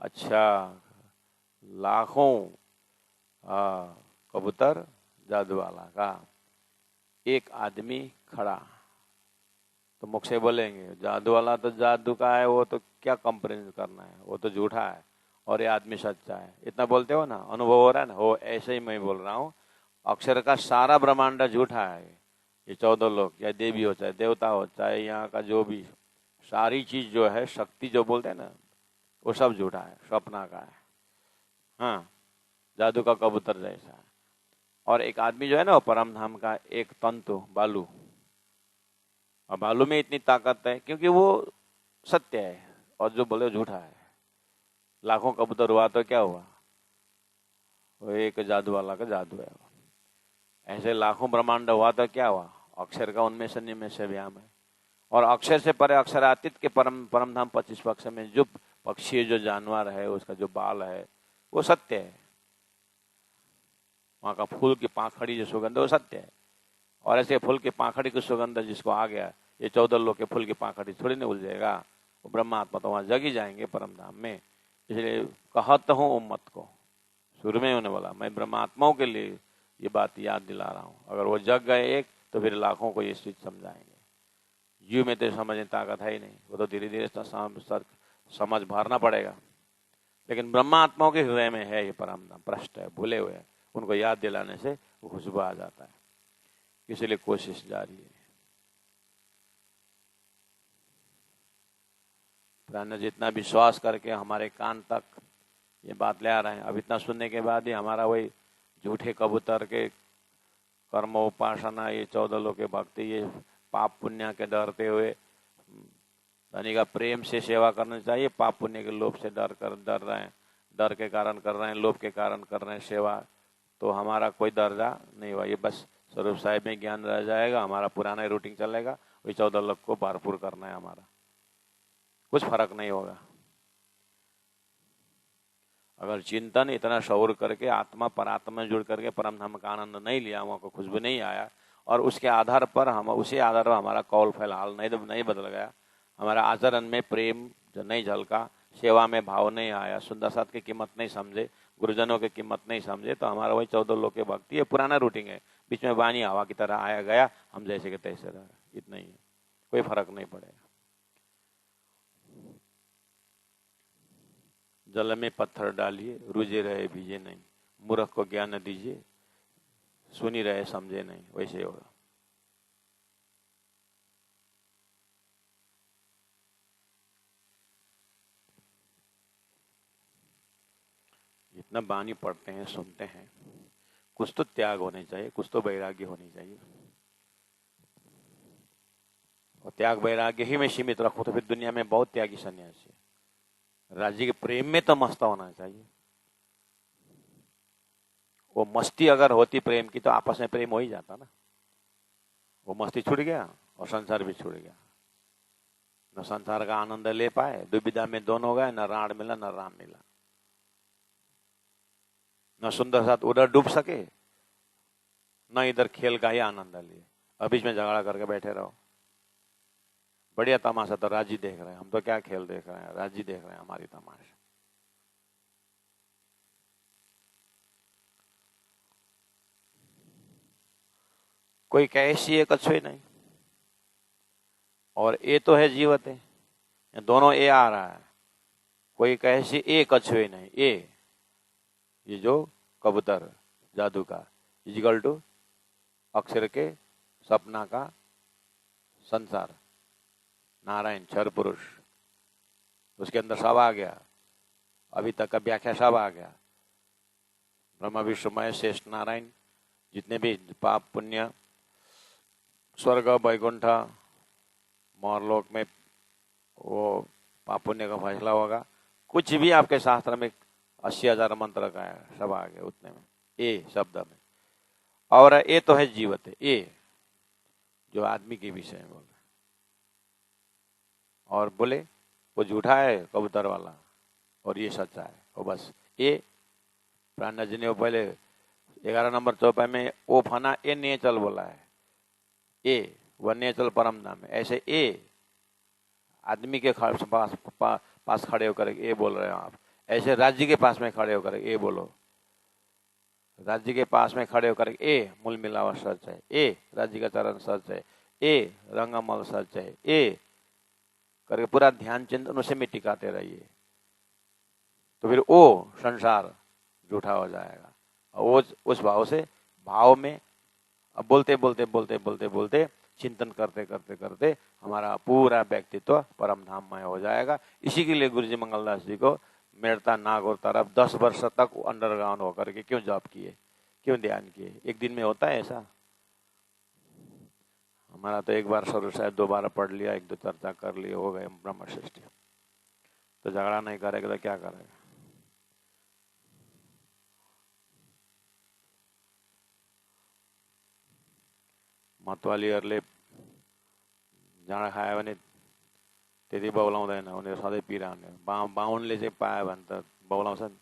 Speaker 1: अच्छा, लाखों कबूतर जादू वाला का, एक आदमी खड़ा, तो मुख से बोलेंगे जादू वाला तो जादू का है, वो तो क्या कंपेरिजन करना है, वो तो झूठा है, और ये आदमी सच्चा है। इतना बोलते हो ना, अनुभव हो रहा है ना, हो ऐसे ही मैं बोल रहा हूँ। अक्षर का सारा ब्रह्मांड झूठा है। ये 14 लोग, या देवी हो चाहे देवता हो, चाहे यहाँ का जो भी सारी चीज जो है, शक्ति जो बोलते हैं ना, वो सब झूठा है, सपना का है। हाँ, जादू का कबूतर जैसा है। और एक आदमी जो है ना, वो परम धाम का एक तंतु बालू, और बालू में इतनी ताकत है क्योंकि वो सत्य है, और जो बोले झूठा है। लाखों कबूतर हुआ तो क्या हुआ? वो एक जादू वाला का जादू है। ऐसे लाखों ब्रह्मांड हुआ तो क्या हुआ? अक्षर का उनमें से निमेष व्याम है। और अक्षर से परे अक्षरातीत के परम धाम 25 पक्ष में जो पक्षी जो जानवर है उसका जो बाल है वो सत्य है, वहां का फूल की पाखड़ी जो सुगंध है वो सत्य है। और ऐसे फूल की पाखड़ी की सुगंध जिसको आ गया, ये 14 लोग के फूल की पाखड़ी थोड़ी नहीं उलझेगा, वो ब्रह्मात्मा तो वहां जग ही जाएंगे परम धाम में। इसलिए कहत हूँ उम्मत को, शुरू में उन्होंने बोला मैं ब्रह्मात्माओं के लिए ये बात याद दिला रहा हूँ। अगर वो जग गए एक तो फिर लाखों को ये चीज समझाएंगे। जीव में तो समझने ताकत है ही नहीं, वो तो धीरे धीरे समझ भरना पड़ेगा। लेकिन ब्रह्मात्माओं के हृदय में है ये परम धाम, भ्रष्ट है, भूले हुए हैं, उनको याद दिलाने से वो खुशबू आ जाता है। इसलिए कोशिश जारी है। प्राण जितना विश्वास करके हमारे कान तक ये बात ले आ रहे हैं, अब इतना सुनने के बाद ही हमारा वही झूठे कबूतर के कर्म उपासना, ये 14 लोग के भक्ति, ये पाप पुण्य के डरते हुए धनी का प्रेम से सेवा करना चाहिए, पाप पुण्य के लोभ से डर रहे हैं, डर के कारण कर रहे हैं, लोभ के कारण कर रहे हैं सेवा, तो हमारा कोई दर्जा नहीं हुआ। ये बस स्वरूप साहिब में ज्ञान रह जाएगा, हमारा पुराना रूटीन चलेगा, वही 14 लोग को भरपूर करना है हमारा, कुछ फर्क नहीं होगा। अगर चिंतन इतना शौर करके आत्मा परात्मा में जुड़ करके परम धाम का आनंद नहीं लिया, वहां को खुशबू नहीं आया, और उसके आधार पर हम उसी आधार पर हमारा कौल फिलहाल नहीं बदल गया, हमारा आचरण में प्रेम जो नहीं झलका, सेवा में भाव नहीं आया, सुंदर साथ की कीमत नहीं समझे, गुरुजनों की कीमत नहीं समझे, तो हमारा वही 14 लोग के भक्ति, ये पुराना रूटीन है, बीच में वाणी हवा की तरह आया गया, हम जैसे के तैसे रहे, इतना ही है, कोई फर्क नहीं पड़ेगा। जल में पत्थर डालिए, रुझे रहे भीजे नहीं, मूर्ख को ज्ञान दीजिए, सुनी रहे समझे नहीं, वैसे होगा। इतना बानी पढ़ते हैं, सुनते हैं, कुछ तो त्याग होने चाहिए, कुछ तो वैराग्य होनी चाहिए, और त्याग वैराग्य ही में सीमित रखो तो फिर दुनिया में बहुत त्यागी सन्यासी है। राज्य के प्रेम में तो मस्त होना चाहिए, वो मस्ती अगर होती प्रेम की तो आपस में प्रेम हो ही जाता ना, वो मस्ती छूट गया और संसार भी छूट गया, न संसार का आनंद ले पाए, दुविधा में दोनों हो गए, न राण मिला न राम मिला, न सुंदर साथ उधर डूब सके, न इधर खेल का ही आनंद लिए, अब बीच में झगड़ा करके बैठे रहो। बढ़िया तमाशा तो राजी देख रहे हैं, हम तो क्या खेल देख रहे हैं, राजी देख रहे हैं हमारी तमाशा। कोई कैसी है कछु नहीं, और ए तो है जीवत है, दोनों ए आ रहा है, कोई कैसी ए कछु नहीं, ए ये जो कबूतर जादू का इजिकल टू अक्षर के सपना का संसार, नारायण क्षर पुरुष, उसके अंदर सब आ गया, अभी तक का व्याख्या सब आ गया, ब्रह्मा विष्णु महेश शेष नारायण, जितने भी पाप पुण्य, स्वर्ग वैकुंठ मोरलोक में वो पाप पुण्य का फैसला होगा, कुछ भी आपके शास्त्र में 80,000 मंत्र का है, सब आ गया उतने में, ए शब्द में। और ए तो है जीवत है, ए जो आदमी के विषय में बोल रहे, और बोले वो झूठा है कबूतर वाला और ये सच्चा है, वो बस ए प्राण जी ने वो पहले 11 नंबर चौपाई में ओ फना ए नेचल बोला है, ए वह नेचल परम नाम है, ऐसे ए आदमी के पास खड़े होकर ए बोल रहे हो आप, ऐसे राज्य के पास में खड़े होकर ए बोलो, राज्य के पास में खड़े होकर ए मूल मिलावा सच है, ए राज्य का चरण सच है, ए रंगमल सच है, ए करके पूरा ध्यान चिंतन उसे में टिकाते रहिए, तो फिर ओ संसार झूठा हो जाएगा। और उस भाव से भाव में अब बोलते बोलते बोलते बोलते बोलते चिंतन करते करते करते हमारा पूरा व्यक्तित्व परम धाममय हो जाएगा। इसी के लिए गुरु जी मंगलदास जी को मेड़ता नागौर तरफ 10 वर्ष तक अंडरग्राउंड होकर के क्यों जॉब किए, क्यों ध्यान किए, एक दिन में होता है ऐसा? हमारा तो एक बार स्वरूप शायद 2 बार पढ़ लिया, 1-2 चर्चा कर लिए, हो गए ब्रह्म सृष्टि, तो झगड़ा नहीं करेगा तो क्या करेगा? मतवाली अरले जाँडा खायो भने त्यति बौलाउँदैन, उनीहरू सधैँ पिरहने। बाहुनले चाहिँ पायो भने त बौलाउँछन्।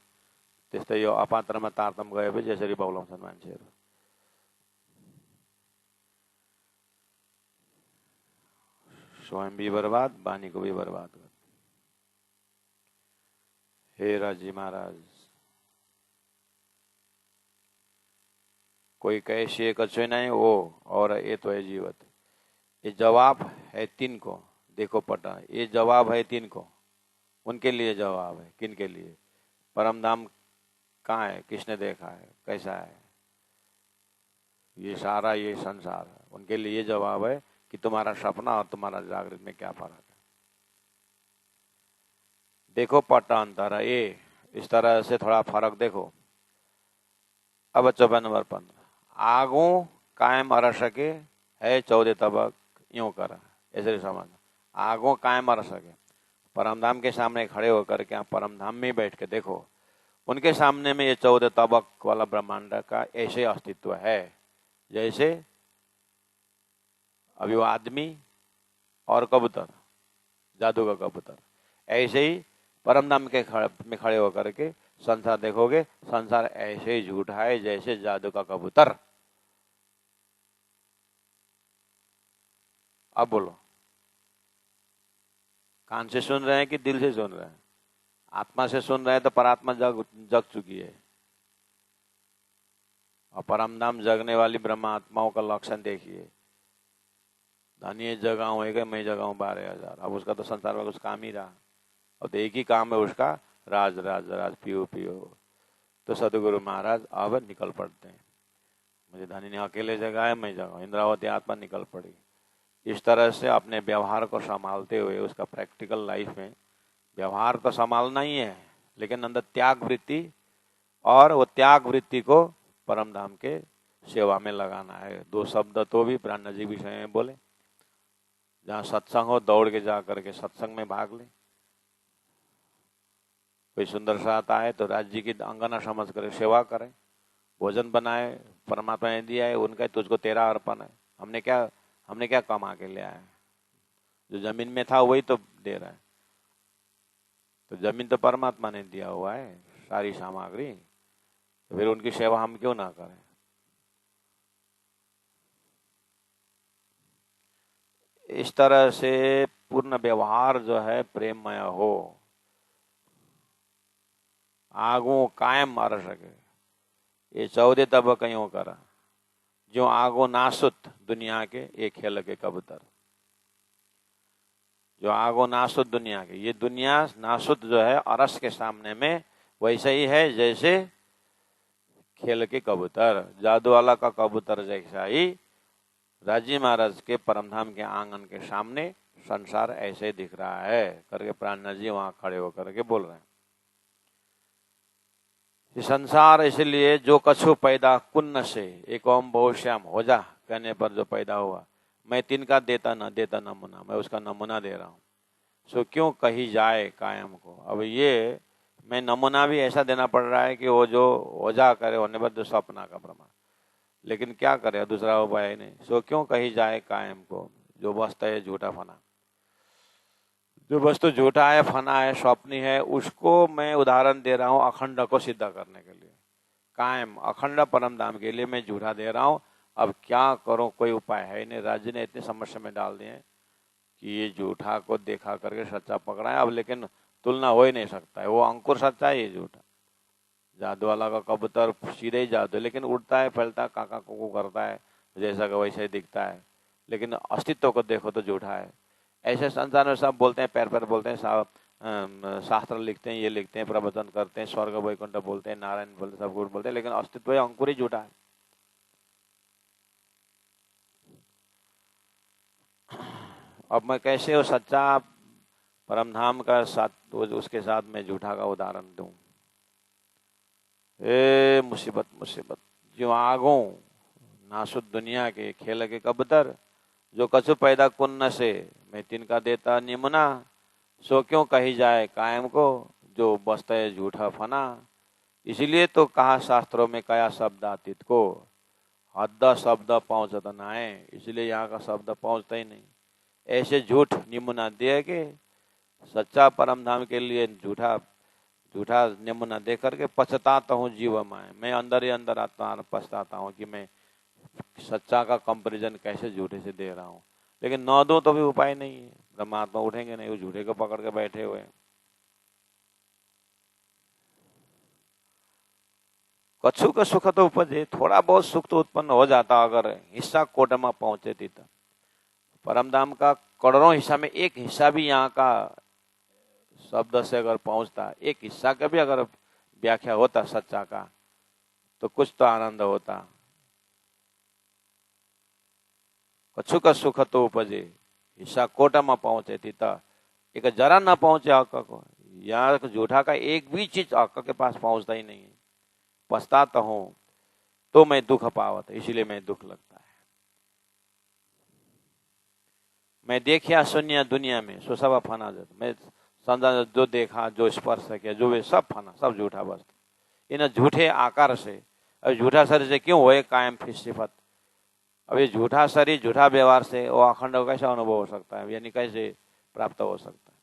Speaker 1: त्यस्तै यो अपात्रमा तारतम गएपछि यसरी बौलाउँछन् मान्छेहरू। स्वयं भी बर्बाद, बानी को भी बर्बाद कर। हे राजी महाराज, कोई कैसे कछु नहीं हो और ये तो है जीवत। ये जवाब है तीन को, देखो पटा, ये जवाब है तीन को। उनके लिए जवाब है, किन के लिए? परम धाम कहाँ है, किसने देखा है, कैसा है, ये सारा ये संसार है। उनके लिए ये जवाब है कि तुम्हारा सपना और तुम्हारा जागृत में क्या फर्क है। देखो पट्टा अंतर है ये, इस तरह से थोड़ा फर्क देखो। अब 14 नंबर 15, आगू कायम अर सके है 14 तबक यूं करा, ऐसे समझ। आगू कायम अर सके, परमधाम के सामने खड़े होकर के आप परमधाम में बैठ के देखो, उनके सामने में ये 14 तबक वाला ब्रह्मांड का ऐसे अस्तित्व है जैसे अभी वो आदमी और कबूतर, जादू का कबूतर, ऐसे ही परमधाम के में खड़े होकर के संसार देखोगे, संसार ऐसे ही झूठा है जैसे जादू का कबूतर। अब बोलो, कान से सुन रहे हैं कि दिल से सुन रहे हैं? आत्मा से सुन रहे हैं तो परात्मा जग चुकी है, और परमधाम जगने वाली ब्रह्मा आत्माओं का लक्षण देखिए। धनी जगाऊं है, मैं जगाऊं 12,000। अब उसका तो संसार में कुछ काम ही रहा, अब तो एक ही काम है उसका, राज राज राज पियो पियो। तो सदगुरु महाराज अब निकल पड़ते हैं, मुझे धनी ने अकेले जगाया, मैं जगाऊं। इंद्रावती आत्मा निकल पड़ी। इस तरह से अपने व्यवहार को संभालते हुए उसका प्रैक्टिकल लाइफ में व्यवहार तो संभालना ही है, लेकिन अंदर त्याग वृत्ति, और वो त्याग वृत्ति को परमधाम के सेवा में लगाना है। 2 शब्द तो भी प्राण जी विषय में बोले, जहाँ सत्संग हो दौड़ के जा करके सत्संग में भाग ले। कोई सुंदर साथ आए तो राज्य की अंगना समझ कर सेवा करें, भोजन बनाए, परमात्मा ने दिया है, उनका तुझको तेरा अर्पण है। हमने क्या कमा के लिया है? जो जमीन में था वही तो दे रहा है। तो जमीन तो परमात्मा ने दिया हुआ है, सारी सामग्री, तो फिर उनकी सेवा हम क्यों ना करें? इस तरह से पूर्ण व्यवहार जो है प्रेममय हो, आगो कायम अर सके, ये 14 तब कहीं करा, जो आगो नासुत दुनिया के ये खेल के कबूतर, जो आगो नासुत दुनिया के, ये दुनिया नासुत जो है अरस के सामने में वैसे ही है जैसे खेल के कबूतर, जादू वाला का कबूतर जैसा ही राजी महाराज के परमधाम के आंगन के सामने संसार ऐसे दिख रहा है करके प्राण जी वहां खड़े होकर के बोल रहे हैं। संसार इसलिए जो कछु पैदा कुन्न से एक ओम बहुश्याम हो जा कहने पर जो पैदा हुआ, मैं तिनका देता नमूना, मैं उसका नमूना दे रहा हूँ। सो क्यों कही जाए कायम को। अब ये मैं नमूना भी ऐसा देना पड़ रहा है कि वो जो ओझा करे होने पर जो सपना का प्रमाण, लेकिन क्या करे, दूसरा उपाय नहीं। सो क्यों कही जाए कायम को, जो वस्तु है झूठा फना, जो वस्तु झूठा है, फना है, स्वप्नी है, उसको मैं उदाहरण दे रहा हूं अखंड को सिद्ध करने के लिए। कायम अखंड परम धाम के लिए मैं झूठा दे रहा हूं। अब क्या करूं, कोई उपाय है नहीं। राज्य ने इतनी समस्या में डाल दिए कि ये झूठा को देखा करके सच्चा पकड़ा है। अब लेकिन तुलना हो ही नहीं सकता है, वो अंकुर सच्चा है, ये झूठा। जादू वाला का कबूतर सीधे ही जादू, लेकिन उड़ता है, फैलता है, काका कुकू करता है, जैसा का वैसा ही दिखता है, लेकिन अस्तित्व को देखो तो झूठा है। ऐसे संसार में सब बोलते हैं, पैर पैर बोलते हैं, शास्त्र लिखते हैं, ये लिखते हैं, प्रवचन करते हैं, स्वर्ग वैकुंठ बोलते हैं, नारायण बोलते हैं, सब कुछ बोलते हैं, लेकिन अस्तित्व अंकुर ही झूठा है। अब मैं कैसे वो सच्चा परमधाम का साथ उसके साथ मैं झूठा का उदाहरण दूं? ए मुसीबत मुसीबत, जो आगो नासुद दुनिया के खेल के कबूतर, जो कछु पैदा कुन्न से मैं तिनका देता निमुना, सो क्यों कही जाए कायम को, जो बसता है झूठा फना। इसीलिए तो कहा शास्त्रों में कया शब्द आतीत को, हद शब्द पहुंचता ना है, इसलिए यहाँ का शब्द पहुंचता ही नहीं। ऐसे झूठ निमुना दे के सच्चा परम धाम के लिए झूठा झूठा निमुना दे करके पछताता हूँ जीव मैं अंदर ही अंदर आता पछताता हूँ कि मैं सच्चा का कंपैरिजन कैसे झूठे से दे रहा हूँ। लेकिन न दो तो भी उपाय नहीं है, ब्रह्मात्मा उठेंगे नहीं, वो झूठे को पकड़ के बैठे हुए हैं। कछु का सुख तो उपजे, थोड़ा बहुत सुख तो उत्पन्न हो जाता अगर हिस्सा कोट में पहुंचे थी। तो परमधाम का करोड़ों हिस्सा में एक हिस्सा भी यहाँ का शब्द से अगर पहुंचता, एक हिस्सा का भी अगर व्याख्या होता सच्चा का, तो कुछ तो आनंद होता। कछु का सुख तो उपजे, हिस्सा कोट में पहुंचे थी। तो एक जरा न पहुंचे हक को, यहाँ झूठा का एक भी चीज हक के पास पहुंचता ही नहीं है। पछताता हूं तो मैं दुख पावत, इसीलिए मैं दुख लगता है। मैं देखिया शून्य दुनिया में सो सब फना जाता, मैं समझा जो देखा जो स्पर्श किया जो वे सब फना, सब झूठा वस्तु। इन झूठे आकार से, अब झूठा शरीर से क्यों होए कायम फिर सिफत। अब ये झूठा शरीर झूठा व्यवहार से वो अखंड कैसा अनुभव हो सकता है, यानी कैसे प्राप्त हो सकता है।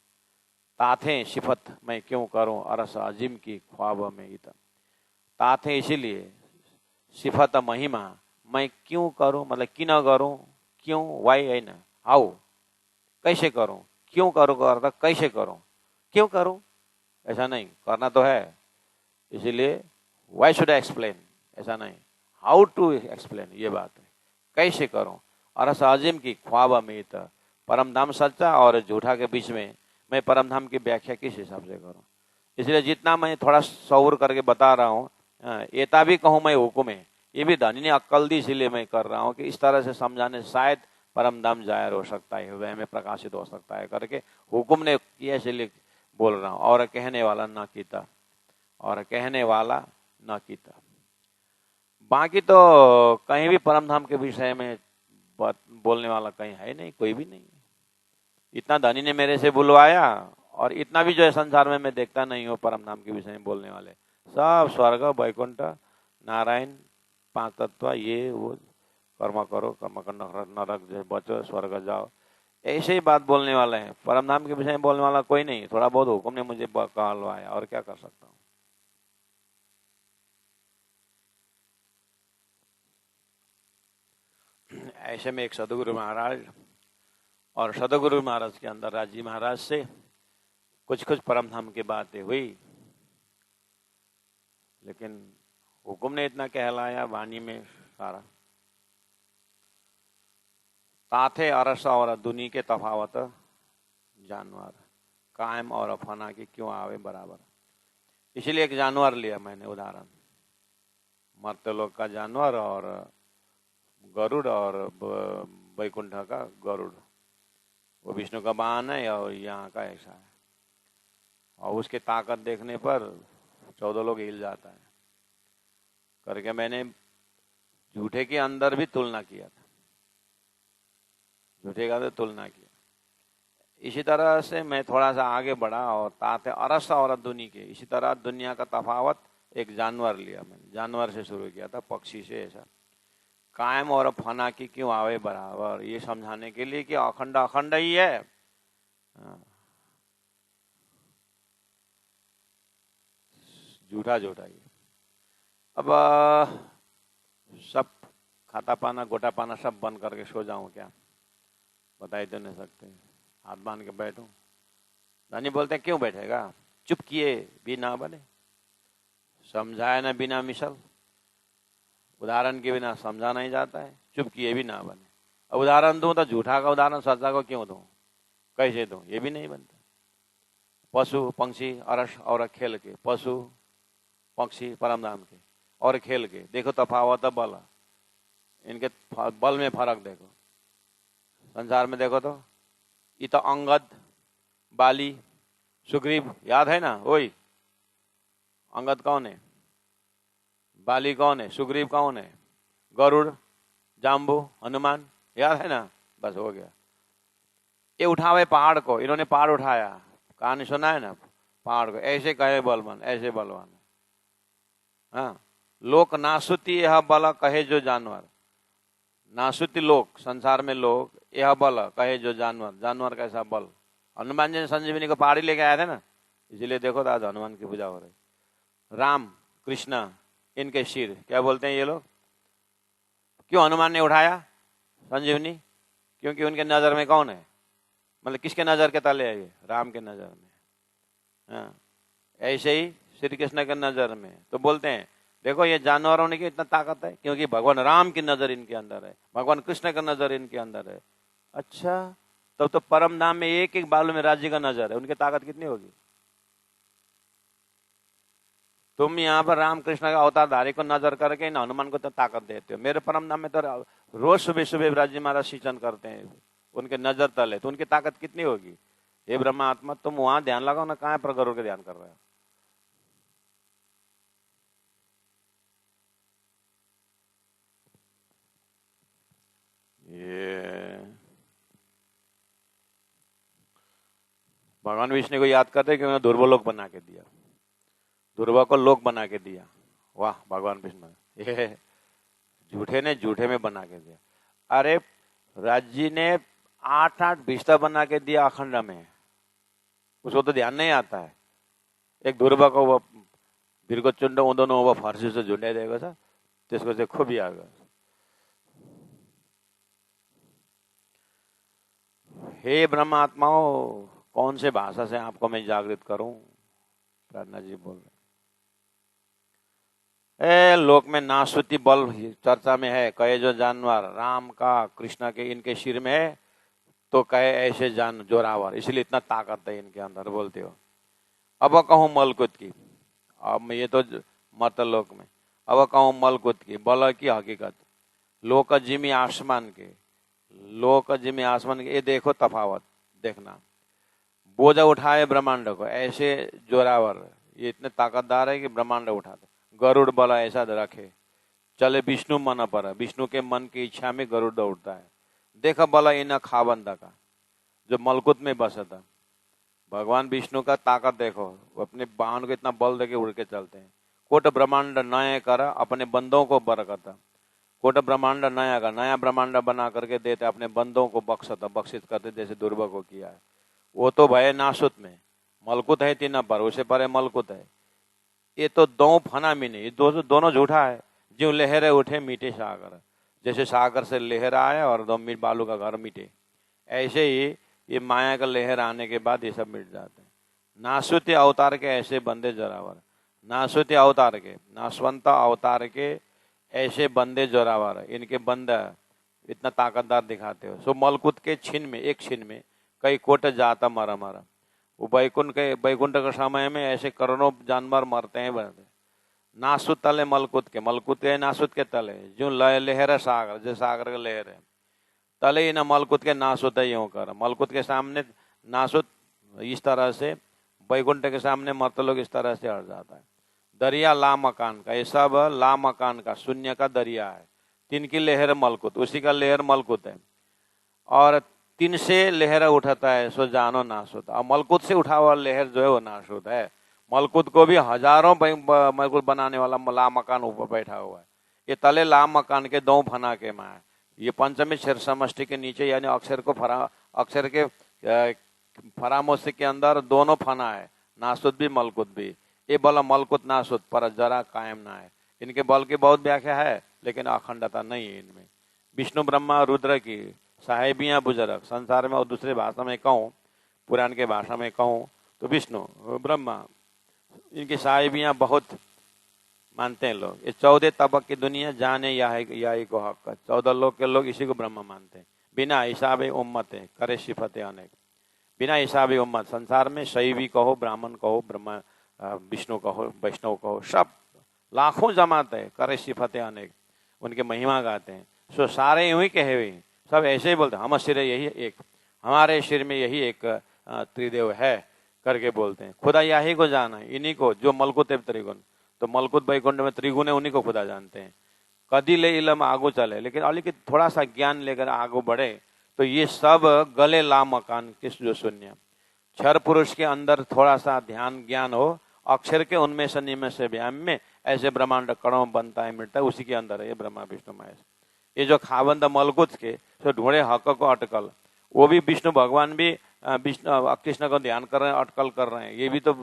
Speaker 1: ताथे सिफत मैं क्यों करूं अरस अजीम की ख्वाब में इतना। ताथे इसीलिए, सिफत महिमा मैं क्यों करूं, मतलब कि न करूं, क्यों, वाई है ना, हाउ, कैसे करूं, क्यों करूं का अर्थ कैसे करूं, क्यों करूं ऐसा नहीं, करना तो है। इसीलिए वाई शुड आई एक्सप्लेन, ऐसा नहीं, हाउ टू एक्सप्लेन, ये बात है, कैसे करूं। और अजीम की ख्वाब अमित, परमधाम सच्चा और झूठा के बीच में मैं परमधाम की व्याख्या किस हिसाब से करूं। इसलिए जितना मैं थोड़ा सौर करके बता रहा हूँ, एता भी कहूँ मैं हुकुम है, ये भी धनी ने अक्ल दी, इसलिए मैं कर रहा हूँ कि इस तरह से समझाने शायद परमधाम जाहिर हो सकता है, हृदय में प्रकाशित हो सकता है करके हुकुम ने किया, इसलिए बोल रहा हूँ। और कहने वाला न कीता, और कहने वाला न कीता। बाकी तो कहीं भी परमधाम के विषय में बोलने वाला कहीं है नहीं, कोई भी नहीं। इतना धनी ने मेरे से बुलवाया, और इतना भी जो है संसार में मैं देखता नहीं हूँ परमधाम के विषय में बोलने वाले। सब स्वर्ग वैकुंठ नारायण पांच तत्व, ये वो, कर्म करो, कर्म करना, नरक जो बचो, स्वर्ग जाओ, ऐसे ही बात बोलने वाले हैं। परमधाम के विषय में बोलने वाला कोई नहीं। थोड़ा बहुत हुक्म ने मुझे कहलवाया, और क्या कर सकता हूँ। ऐसे में एक सदगुरु महाराज, और सदगुरु महाराज के अंदर राजी महाराज से कुछ कुछ परमधाम की बातें हुई, लेकिन हुकुम ने इतना कहलाया वाणी में सारा। ताथे अरस और दुनी के तफावत जानवर, कायम और फना की क्यों आवे बराबर। इसलिए एक जानवर लिया मैंने उदाहरण, मर्त्य लोक का जानवर और गरुड़, और वैकुंठ का गरुड़, वो विष्णु का वाहन है और यहाँ का ऐसा है। और उसके ताकत देखने पर 14 लोग हिल जाता है करके मैंने झूठे के अंदर भी तुलना किया था, झूठे के अंदर तुलना किया। इसी तरह से मैं थोड़ा सा आगे बढ़ा और ताते अरस और दुनी के, इसी तरह दुनिया का तफावत एक जानवर लिया मैंने, जानवर से शुरू किया था, पक्षी से। ऐसा कायम और फना की क्यों आवे बराबर, ये समझाने के लिए कि अखंड अखंड ही है। झूठा झूठा ही। अब सब खाता पाना गोटा पाना सब बंद करके सो जाऊं क्या, बता ही तो नहीं सकते। हाथ बांध के बैठूं, धनी बोलते हैं क्यों बैठेगा, चुप किए भी ना बने, समझाए ना बिना मिसल, उदाहरण के बिना समझा नहीं जाता है, चुप किए भी ना बने। अब उदाहरण दूं तो झूठा का उदाहरण सच्चा को क्यों दूं, कैसे दूं, ये भी नहीं बनता। पशु पंक्षी अरस और खेल के, पशु पक्षी परमधाम के और खेल के, देखो तफावत बल, इनके बल में फर्क देखो। संसार में देखो तो ये तो अंगद, बाली, सुग्रीव, याद है ना, वही अंगद कौन है, बाली कौन है, सुग्रीव कौन है, गरुड़, जाम्बू, हनुमान, याद है ना, बस हो गया। ये उठावे पहाड़ को, इन्होंने पहाड़ उठाया, कहानी सुना है ना, पहाड़ को ऐसे कहे बलवान, ऐसे बलवान। हाँ, लोक नासुती यह बल कहे जो जानवर, नासुती लोक, संसार में लोग यह बल कहे जो जानवर, जानवर कैसा बल। हनुमान जी ने संजीवनी को पहाड़ी लेके आए थे ना, इसीलिए देखो तो आज हनुमान की पूजा हो रही। राम कृष्ण इनके शिर, क्या बोलते हैं ये लोग, क्यों हनुमान ने उठाया संजीवनी? क्योंकि उनके नजर में कौन है, मतलब किसके नजर के तले है ये? राम के नजर में। हाँ, ऐसे ही श्री कृष्ण के नजर में। तो बोलते हैं देखो ये जानवरों में की इतना ताकत है क्योंकि भगवान राम की नजर इनके अंदर है, भगवान कृष्ण का नजर इनके अंदर है। अच्छा, तब तो परम धाम में एक एक बालू में राज्य का नजर है, उनकी ताकत कितनी होगी? तुम यहाँ पर राम कृष्ण का अवतारधारी को नजर करके इन हनुमान को तो ताकत देते हो। मेरे परम धाम में तो रोज सुबह सुबह राज्य महाराज सिंचन करते हैं, उनके नजर तले, तो उनकी ताकत कितनी होगी? हे ब्रह्मात्मा, तुम वहां ध्यान लगाओ ना, कहाँ पर गरुड़ के ध्यान कर रहे हो? ये भगवान विष्णु को याद करते कि उन्होंने ध्रुव लोक बना के दिया, ध्रुव को लोक बना के दिया। वाह भगवान विष्णु, ये झूठे ने झूठे में बना के दिया। अरे राज्य ने 8-8 बिस्तर बना के दिया अखंड में, उसको तो ध्यान नहीं आता है। एक ध्रुव को वो दीर्घ चुंड दोनों वो फारसी से झुंडे देगा सर, त्यसको चाहिँ खूब याद। हे ब्रह्मात्माओं, कौन से भाषा से आपको मैं जागृत करूं? प्रार्थना जी बोल रहे, लोक में नासुती बल चर्चा में है, कहे जो जानवर राम का कृष्ण के इनके सिर में है, तो कहे ऐसे जान जोरावर, इसलिए इतना ताकत है इनके अंदर, बोलते हो। अब कहूं मलकुत की, अब ये तो मर्तल लोक में, अब कहूं मलकुत की बल की हकीकत, लोक जिमी आसमान के, लोक जिमी आसमान के, ये देखो तफावत देखना। बोझा उठाए ब्रह्मांड को, ऐसे जोरावर, ये इतने ताकतदार है कि ब्रह्मांड उठाते। गरुड़ बल ऐसा रखे, चले विष्णु मन पर, विष्णु के मन की इच्छा में गरुड़ उठता है। देखो बल इन खाबंदा का, जो मलकुत में बसा था। भगवान विष्णु का ताकत देखो, वो अपने वाहन को इतना बल देके उड़ के चलते हैं। कोट ब्रह्मांड नया कर अपने बंदों को बरकता, कोट ब्रह्मांड नया का नया ब्रह्मांड बना करके देते, अपने बंदों को बख्शता, बख्शित करते, जैसे दुर्गा को किया है। वो तो भय नासुत में, मलकुत है तीन पर, उसे पर मलकुत है। ये तो दो फना में नहीं, दोनों झूठा है। जो लहरें उठे मीटे सागर, जैसे सागर से लहर आए और 2 मीट बालू का घर मिटे, ऐसे ही ये माया का लहर आने के बाद ये सब मिट जाते हैं। नासुती अवतार के ऐसे बंदे जोरावर, नासुती अवतार के, नासवंत अवतार के ऐसे बंदे जोरावर, इनके बंदा इतना ताकतदार दिखाते हो। सो मलकुत के छिन में, एक छिन में कई कोट जाता मरा मरा। वो बैकुंठ के समय में ऐसे करोड़ों जानवर मरते हैं बरते। नासुत तले मलकुत के, मलकुत के नासुत के तले, जो लहर है सागर, जो सागर का लहर है तले ही ना मलकुत के नासुत है यूं कर। मलकुत के सामने नासुत इस तरह से, बैकुंठ के सामने मरते लोग इस तरह से हट जाता है। दरिया ला मकान का, ये सब ला मकान का, शून्य का दरिया है। 3 की लहर मलकुत, उसी का लहर मलकुत है। और 3 से लहर उठाता है, सो जानो नाश होता। और मलकुत से उठा हुआ लहर जो है वो नाश होता है। मलकुत को भी हजारों मलकुत बनाने वाला ला मकान ऊपर बैठा हुआ है। ये तले ला मकान के 2 फना के माँ है। ये पंचमी क्षर समष्टि के नीचे, यानी अक्षर को अक्षर के फरामोश के अंदर दोनों फना है, नासुत भी मलकुत भी। ये बल मलकुत नासुत पर जरा कायम ना है। इनके बल की बहुत व्याख्या है, लेकिन अखंडता नहीं है इनमें। विष्णु ब्रह्मा रुद्र की साहेबियां बुजुर्ग संसार में, और दूसरे भाषा में कहूँ, पुराण के भाषा में कहूँ तो विष्णु ब्रह्मा, इनकी साहेबियां बहुत मानते हैं लोग। ये 14 तबक की दुनिया जाने या को हक का, 14 लोग के लोग इसी को ब्रह्मा मानते हैं। बिना हिसाब उम्मत है, करे सिफते अनेक, बिना हिसाब उम्मत। संसार में शैवी कहो, ब्राह्मण कहो, ब्रह्मा विष्णु कहो, वैष्णव कहो, सब लाखों जमाते हैं, करे सिफते अनेक, उनके महिमा गाते हैं। सो सारे यूं ही कहे हुए, सब ऐसे ही बोलते हैं, हम सिर यही एक, हमारे सिर में यही एक त्रिदेव है करके बोलते हैं। खुदा यही को जाना है, इन्हीं को, जो मलकुत है त्रिगुण। तो मलकुत बैकुंठ में त्रिगुण है, उन्हीं को खुदा जानते हैं। कदी ले इलम आगू चले, लेकिन अली की थोड़ा सा ज्ञान लेकर आगू बढ़े तो ये सब गले ला मकान किस जो शून्य। क्षर पुरुष के अंदर थोड़ा सा ध्यान ज्ञान हो, अक्षर के उनमें से निमेष से व्याम में ऐसे ब्रह्मांड कणों बनता है, मिटता है, उसी के अंदर है ये ब्रह्मा विष्णु महेश। ये जो खाबंद मलकुत के जो ढूंढे हक को अटकल, वो भी विष्णु भगवान भी विष्णु कृष्ण को ध्यान कर रहे हैं, अटकल कर रहे हैं। ये भी तो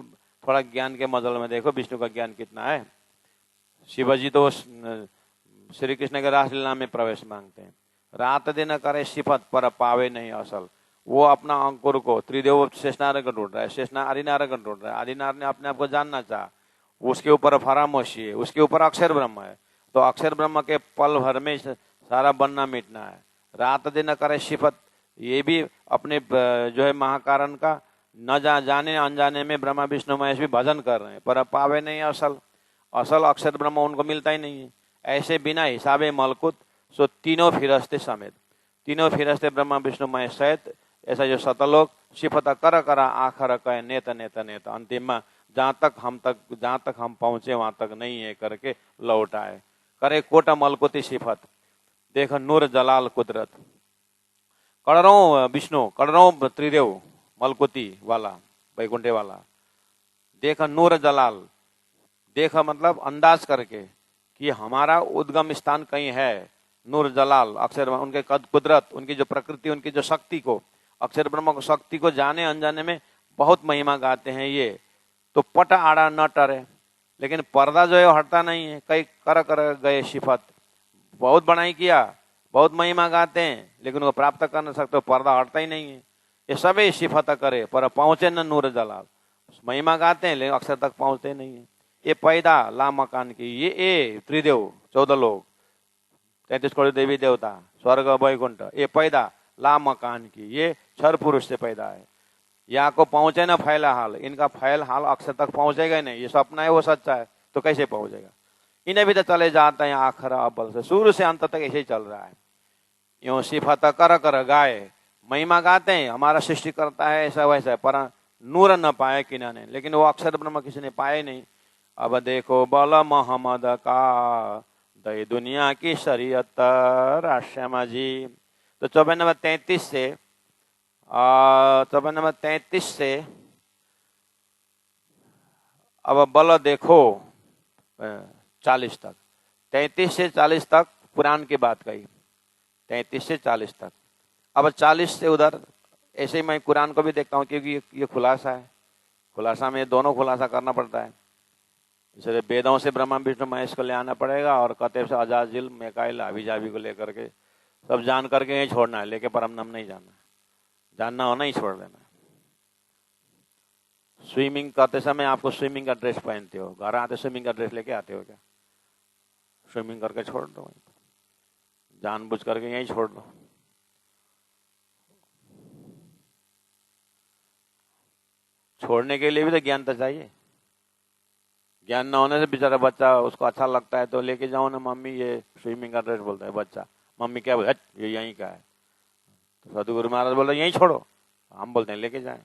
Speaker 1: थोड़ा ज्ञान के मजल में देखो विष्णु का ज्ञान कितना है। शिवाजी तो श्री कृष्ण के रासलीला में प्रवेश मांगते हैं, रात दिन करे सिफत पर पावे नहीं असल। वो अपना अंकुर को त्रिदेव शेषनार को ढूंढ रहा है, शेषनार आदिनार को ढूंढ रहा है, आदिनार ने अपने आप को जानना चाहा, उसके ऊपर फरामोशी है, उसके ऊपर अक्षर ब्रह्म है। तो अक्षर ब्रह्म के पल भर में सारा बनना मिटना है। रात दिन करे सिफत, ये भी अपने जो है महाकारण का न जाने अनजाने में ब्रह्मा विष्णु महेश भी भजन कर रहे हैं, पर पावे नहीं असल। असल अक्षर ब्रह्म उनको मिलता ही नहीं है। ऐसे बिना हिसाबे मलकुत सो तीनों फिरस्ते समेत, तीनों फिरस्ते ब्रह्मा विष्णु महेश सहित ऐसा जो सतलोक सिफत कर करा आखर कहे नेत नेत नेत, अंतिम में जहाँ तक हम पहुंचे वहां तक नहीं है करके लौट आए। करे कोटा मलकुती सिफत, देख नूर जलाल कुदरत। करोड़ों विष्णु, करोड़ों त्रिदेव मलकुती वाला, बैकुंठे वाला, देख नूर जलाल, देख मतलब अंदाज करके कि हमारा उद्गम स्थान कहीं है। नूर जलाल अक्षर उनके कुदरत, उनकी जो प्रकृति, उनकी जो शक्ति को, अक्षर ब्रह्म को शक्ति को जाने अनजाने में बहुत महिमा गाते हैं ये। तो पट आड़ा न टरे, लेकिन पर्दा जो है हटता नहीं है। कई कर कर गए सिफत, बहुत बड़ाई किया, बहुत महिमा गाते हैं, लेकिन वो प्राप्त कर न सकते, पर्दा हटता ही नहीं है। ये सभी सिफत करे पर पहुंचे न नूर जलाल, महिमा गाते हैं लेकिन अक्षर तक पहुंचते नहीं है। ये पैदा ला मकान की, ये त्रिदेव 14 लोग, 33 करोड़ देवी देवता, स्वर्ग वैकुंठ, ये पैदा ला मकान की, ये क्षर पुरुष से पैदा है। यहाँ को पहुंचे ना फैला हाल, इनका फैल हाल अक्षर तक पहुंचेगा नहीं। ये सपना है वो सच्चा है, तो कैसे पहुंचेगा। इन्हें भी तो चले जाते हैं आखिर अव्वल से, शुरू से अंत तक ऐसे ही चल रहा है। यूं सिफत कर कर गाए, महिमा गाते हैं, हमारा सृष्टि करता है ऐसा वैसा, पर नूर न पाए किन्होंने, लेकिन वो अक्षर ब्रह्म किसी ने पाए नहीं। अब देखो बल मोहम्मद का दई दुनिया की शरीयत, राश्यामा जी। तो 54 नंबर 33 से 54 नंबर 33 से अब बल देखो 40 तक, 33 से 40 तक पुराण की बात कही, 33 से 40 तक। अब 40 से उधर ऐसे ही मैं कुरान को भी देखता हूँ, क्योंकि ये खुलासा है, खुलासा में दोनों खुलासा करना पड़ता है। इसलिए वेदों से ब्रह्मा विष्णु महेश को ले आना पड़ेगा, और कतेब से अजाजिल मेकाइल अभिजाभी को लेकर के सब जान करके यही छोड़ना है, लेके परमनाम नहीं जाना, जानना हो नहीं छोड़ देना। स्विमिंग करते समय आपको स्विमिंग का ड्रेस पहनते हो, घर आते स्विमिंग का ड्रेस लेके आते हो क्या? स्विमिंग करके छोड़ दो, जानबूझ करके यही छोड़ दो। छोड़ने के लिए भी तो ज्ञान तो चाहिए। ज्ञान न होने से बेचारा बच्चा, उसको अच्छा लगता है तो लेके जाओ ना, मम्मी ये स्विमिंग का ड्रेस, बोलता है बच्चा, मम्मी क्या बोले, ये यहीं का है। तो सदगुरु महाराज बोल रहे यहीं छोड़ो, हम बोलते हैं लेके जाए।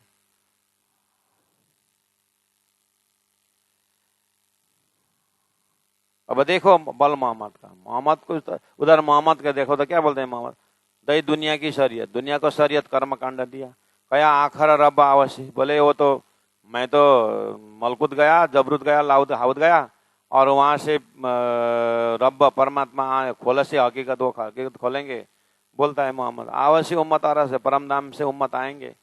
Speaker 1: अब देखो बल मोहम्मद का, मोहम्मद को उधर मोहम्मद का देखो तो क्या बोलते हैं मोहम्मद, दई दुनिया की शरीयत, दुनिया को शरीयत कर्म कांड दिया। कया आखर रब आवसी, बोले वो तो मैं तो मलकुत गया, जबरूत गया, लाउद हाउद गया, और वहां से रब परमात्मा खोले से हकीकत, वो हकीकत खोलेंगे। बोलता है मोहम्मद आवसी उम्मत आ रहा से परम धाम से उम्मत आएंगे,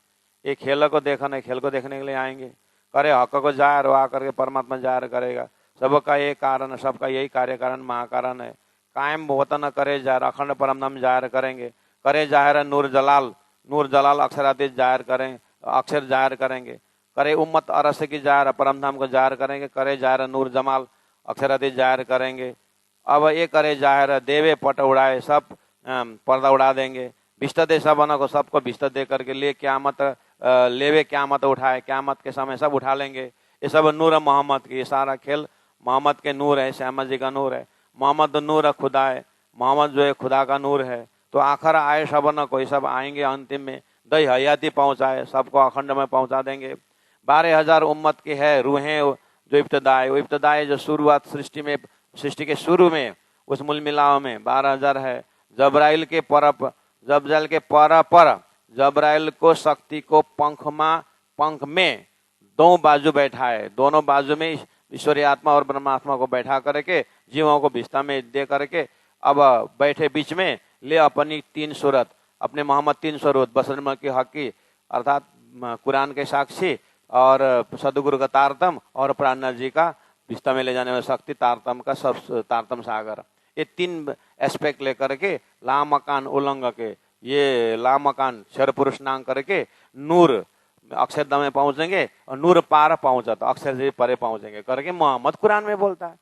Speaker 1: ये खेल को देखने, खेल को देखने के लिए आएंगे। करे हक को जाहिर हो आकर के परमात्मा जाहिर करेगा। सबका ये कारण, सबका यही कार्य कारण महाकारण है। कायम वतन करे जाहिर, अखंड परम धाम जाहिर करेंगे। करे जाहिर नूर जलाल, नूर जलाल अक्षरातीत जाहिर करें, अक्षर जाहिर करेंगे। करे उम्मत अरस की जाहिर, परम धाम को जाहिर करेंगे। करे जाहिर नूर जमाल अक्षरातीत जाहिर करेंगे। अब ये करे जाहिर देवे पट उड़ाए, सब पर्दा उड़ा देंगे। बिस्त दे सबन को, सबको बिस्त दे करके ले क्यामत लेवे, क्यामत उठाए, क्यामत के समय सब उठा लेंगे। ये सब नूर मोहम्मद की, ये सारा खेल मोहम्मद के नूर है, श्यामा जी का नूर है। मोहम्मद नूर है, खुदा है, मोहम्मद जो है खुदा का नूर है। तो आखिर आए सबन को, सब आएंगे अंतिम में दही हयाती पहुंचाए, सबको अखंड में पहुंचा देंगे। 12,000 उम्मत की है रूहें जो इब्तदाए, वो इब्तदाए जो शुरुआत सृष्टि में, सृष्टि के शुरू में उस मूल मिलाव में 12,000 है। जबराइल के जबराइल के पर जबराइल को शक्ति को पंख में दो बाजू बैठाए, दोनों बाजू में ईश्वरीय आत्मा और ब्रह्मात्मा को बैठा करके जीवों को भिस्ता में दे करके अब बैठे बीच में, ले अपनी 3 सूरत, अपने मोहम्मद 3 सूरत, बसरम की हकी अर्थात कुरान के साक्षी और सदगुरु का तारतम और प्राणनाथ जी का विस्ता में ले जाने वाला शक्ति तारतम का सब तारतम सागर, ये 3 एस्पेक्ट लेकर के ला मकान उल्लंघ के, ये ला मकान शर पुरुष नाम करके नूर अक्षरधाम में पहुंचेंगे और नूर पार पहुंचा तो अक्षर से परे पहुंचेंगे करके मोहम्मद कुरान में बोलता है।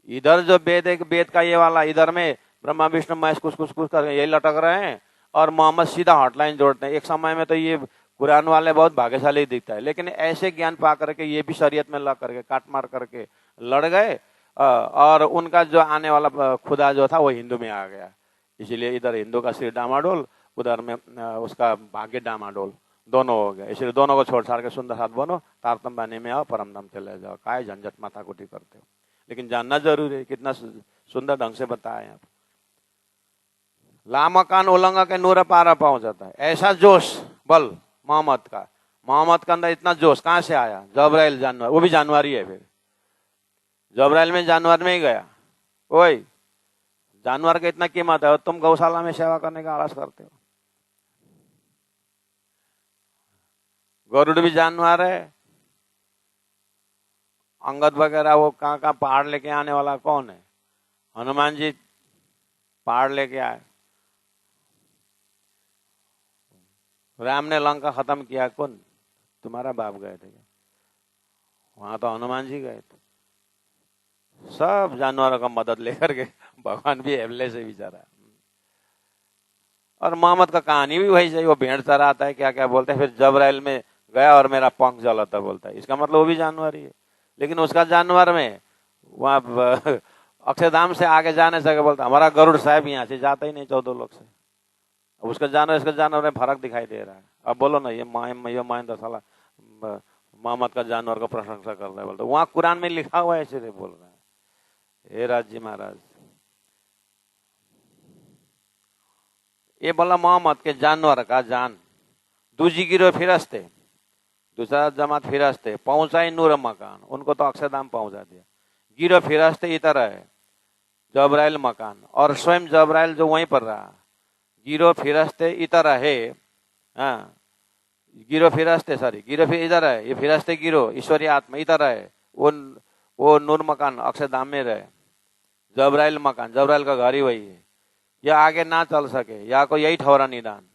Speaker 1: इधर जो वेद एक वेद का ये वाला, इधर में ब्रह्मा विष्णु महेश कुछ कुछ कुछ करके यही लटक रहे हैं और मोहम्मद सीधा हॉटलाइन जोड़ते हैं। एक समय में तो ये कुरान वाले बहुत भाग्यशाली दिखता है, लेकिन ऐसे ज्ञान पा करके ये भी शरीयत में लग करके काट मार करके लड़ गए और उनका जो आने वाला खुदा जो था वो हिंदू में आ गया। इसलिए इधर हिंदू का सिर डामाडोल, उधर में उसका भाग्य डामाडोल, दोनों हो गए। इसलिए दोनों को छोड़ छाड़ के सुंदर साथ बनो, तारतम बने में आओ, परमधाम चले जाओ। काय झंझट माथा कुटी करते हो, लेकिन जानना जरूरी है। कितना सुंदर ढंग से बताया यहाँ पर। लामकान उल्लंघ के नूर पारा पहुंच जाता है, ऐसा जोश बल मोहम्मद का अंदर इतना जोश कहां से आया? जबराइल जानवर, वो भी जानवर ही है। फिर जबराइल में जानवर में ही गया। ओए जानवर का इतना कीमत है और तुम गौशाला में सेवा करने का आलस करते हो। गरुड़ भी जानवर है, अंगद वगैरह वो कहाँ पहाड़ लेके आने वाला कौन है? हनुमान जी पहाड़ लेके आए। राम ने लंका खत्म किया, कौन? तुम्हारा बाप गए थे? वहां तो हनुमान जी गए थे। सब जानवरों का मदद लेकर के भगवान भी हेमले से बेचारा। और मोहम्मद का कहानी भी वही सही, वो भेड़ चराता है, क्या क्या बोलते हैं, फिर जबराइल में गया और मेरा पंख जलाता बोलता है। इसका मतलब वो भी जानवर ही है, लेकिन उसका जानवर में वहां अक्षरधाम से आगे जाने सके बोलता हमारा गरुड़ साहब यहाँ से जाता ही नहीं 14 लोग से। उसका जानवर इसका जानवर में फर्क दिखाई दे रहा है। अब बोलो ना, ये महेंद्र साला मोहम्मद का जानवर का प्रशंसा कर रहा है बोलते, वहां कुरान में लिखा हुआ है, ऐसे बोल रहा है। हे राज जी महाराज, ये बोला मोहम्मद के जानवर का जान। दूजी गिरो फिरस्ते, दूसरा जमात फिरस्ते पहुंचाई नूर मकान, उनको तो अक्षरधाम पहुंचा दिया। गिरो फिरस्ते इतर है जबराइल मकान, और स्वयं जबराइल जो वहीं पर रहा। गिरो फिरस्ते इतर है, हाँ गिरो फिरस्ते, सॉरी गिरो फिर इधर है, ये फिरस्ते गिरो ईश्वरीय आत्मा इधर है, वो नूर मकान अक्षरधाम में रहे। जबराइल मकान, जबराइल का घर ही वही है। या आगे ना चल सके, या को यही ठहरा निदान।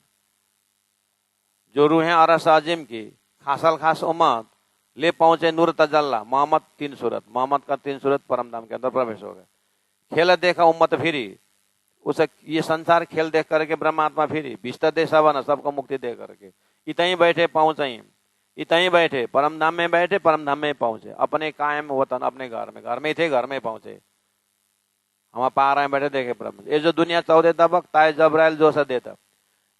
Speaker 1: जो रूहें अरस आजिम की खासल खास उम्मत ले पहुंचे नूर तजल्ला, मोहम्मद 3 सूरत, मोहम्मद का 3 सूरत परमधाम के अंदर प्रवेश हो गए। खेल देखा उम्मत फिरी, उसे ये संसार खेल देख करके ब्रह्मात्मा फिरी। बिस्तर दे सवाना, सबको मुक्ति दे करके इतनी बैठे पहुंचे, इतनी बैठे परमधाम में बैठे, परमधाम में पहुंचे। अपने कायम वतन, अपने घर में थे, घर में पहुंचे। हम पा रहे हैं बैठे, देखे ब्रह्म। ये जो दुनिया 14 दबकता है, जबराइल जो सा देता,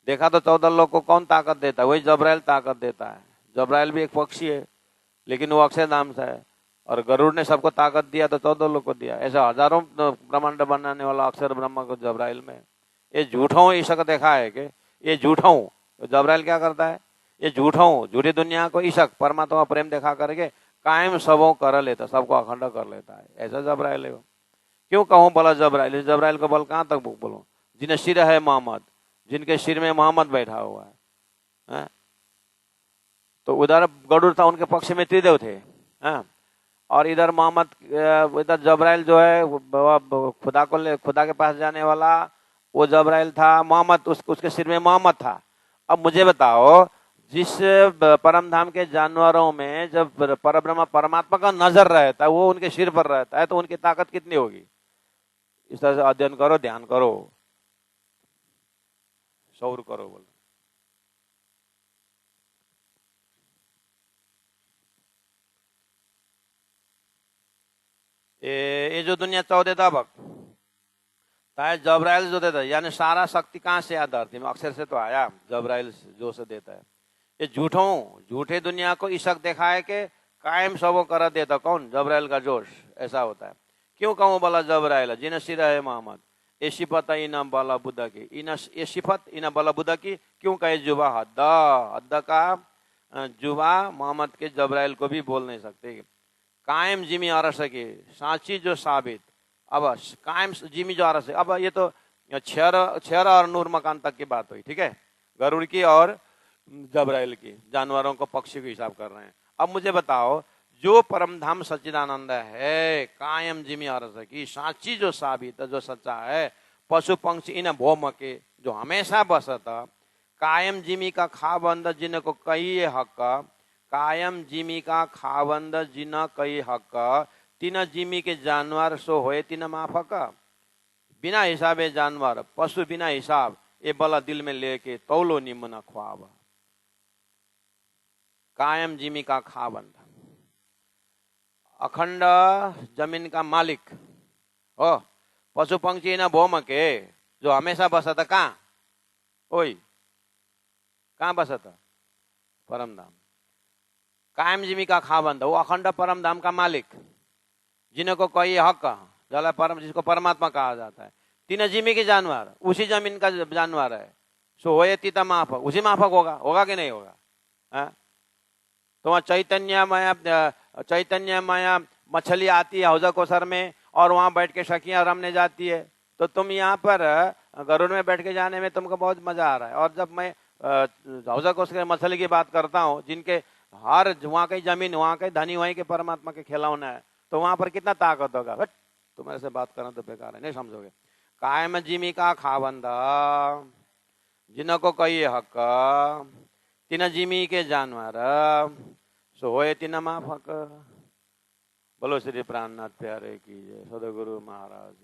Speaker 1: देखा तो 14 लोग को कौन ताकत देता है? वही जबराइल ताकत देता है। जबराइल भी एक पक्षी है, लेकिन वो अक्षरधाम से है। और गरुड़ ने सबको ताकत दिया तो 14 लोग को दिया। ऐसा हजारों ब्रह्मांड बनाने वाला अक्षर ब्रह्म को जबराइल में। ये झूठों ईशक देखा है कि ये झूठों जबराइल क्या करता है? ये झूठों झूठी दुनिया को ईशक परमात्मा प्रेम दिखा करके कायम सबों कर लेता, सबको अखंड कर लेता है। ऐसा जबराइल है। क्यों कहूं बोला जबराइल? जबराइल को बल कहां तक बोलूं? जिन्हें सिर है मोहम्मद, जिनके सिर में मोहम्मद बैठा हुआ है। तो उधर गरुड़ था, उनके पक्ष में त्रिदेव थे। और इधर मोहम्मद, इधर जबराइल जो है खुदा के पास जाने वाला, वो जबराइल था। मोहम्मद उसके सिर में मोहम्मद था। अब मुझे बताओ, जिस परमधाम के जानवरों में जब परब्रह्म परमात्मा का नजर रहता है, वो उनके सिर पर रहता है, तो उनकी ताकत कितनी होगी? इस तरह से अध्ययन करो, ध्यान करो, सौर करो। बोलो ये जो दुनिया 14 दबक है, जबराइल जो देता है, यानी सारा शक्ति कहां से आया? धरती में अक्षर से तो आया, जबराइल जो से देता है। ये झूठे दुनिया को ईशक देखा है कि कायम सबो कर देता कौन? जबराइल का जोश। ऐसा होता है। क्यों कहूं बोला जबराइल जिन सिर है मोहम्मद, ये सिफत इना बला बुद्धा की, ये सिफत इना बला बुद्धा की। क्यों कहे जुबा हद्दा का जुबा मोहम्मद के जबराइल को भी बोल नहीं सकते। कायम जिमी और सके साची जो साबित, अब कायम जिमी जो आरस है, अब ये तो छर और नूर मकान तक की बात हुई, ठीक है, गरुड़ की और जबराइल की, जानवरों को पक्षी को हिसाब कर रहे हैं। अब मुझे बताओ, जो परमधाम सच्चिदानंद है, कायम जिमी अरस की साची जो साबित जो सच्चा है, पशु पंक्षी इन भौम के जो हमेशा बसत, कायम जिमी का खाबंद जिनको कई हक, कायम जिमी का खाबंद जिन कई हक, तीन जिमी के जानवर सो होए तीन माफक। बिना हिसाबे जानवर पशु बिना हिसाब ये बला दिल में लेके तौलो निमन ख्वाब। कायम जिमी का खाबंद, अखंड जमीन का मालिक हो, पशु पंक्षी न भौम के जो हमेशा बसता कहाँ, ओई कहाँ बसता, परमधाम। कायम जिमी का खाबंद, वो अखंड परमधाम का मालिक, जिनको कोई हक, जला परम जिसको परमात्मा कहा जाता है। तीन जिमी के जानवर उसी जमीन का जानवर है, सो होए तीता माफक, उसी माफक होगा कि नहीं होगा? तो वहाँ चैतन्य माया मछली आती है हौजा कोसर में और वहां बैठ के सखियां रमने जाती है, तो तुम यहाँ पर गरुड़ में बैठ के जाने में तुमको बहुत मजा आ रहा है। और जब मैं हौजा कोसर मछली की बात करता हूँ, जिनके हर वहाँ की जमीन वहाँ के धनी वहीं के परमात्मा के खिलौना है, तो वहां पर कितना ताकत होगा। बट तुम्हारे से बात करना तो बेकार है, नहीं समझोगे। कायम जिमी का खाबंदा जिनको कही हक, तीन जिमी के जानवर सो होए तीन माफक। बोलो श्री प्राणनाथ प्यारे की जय, सदगुरु महाराज।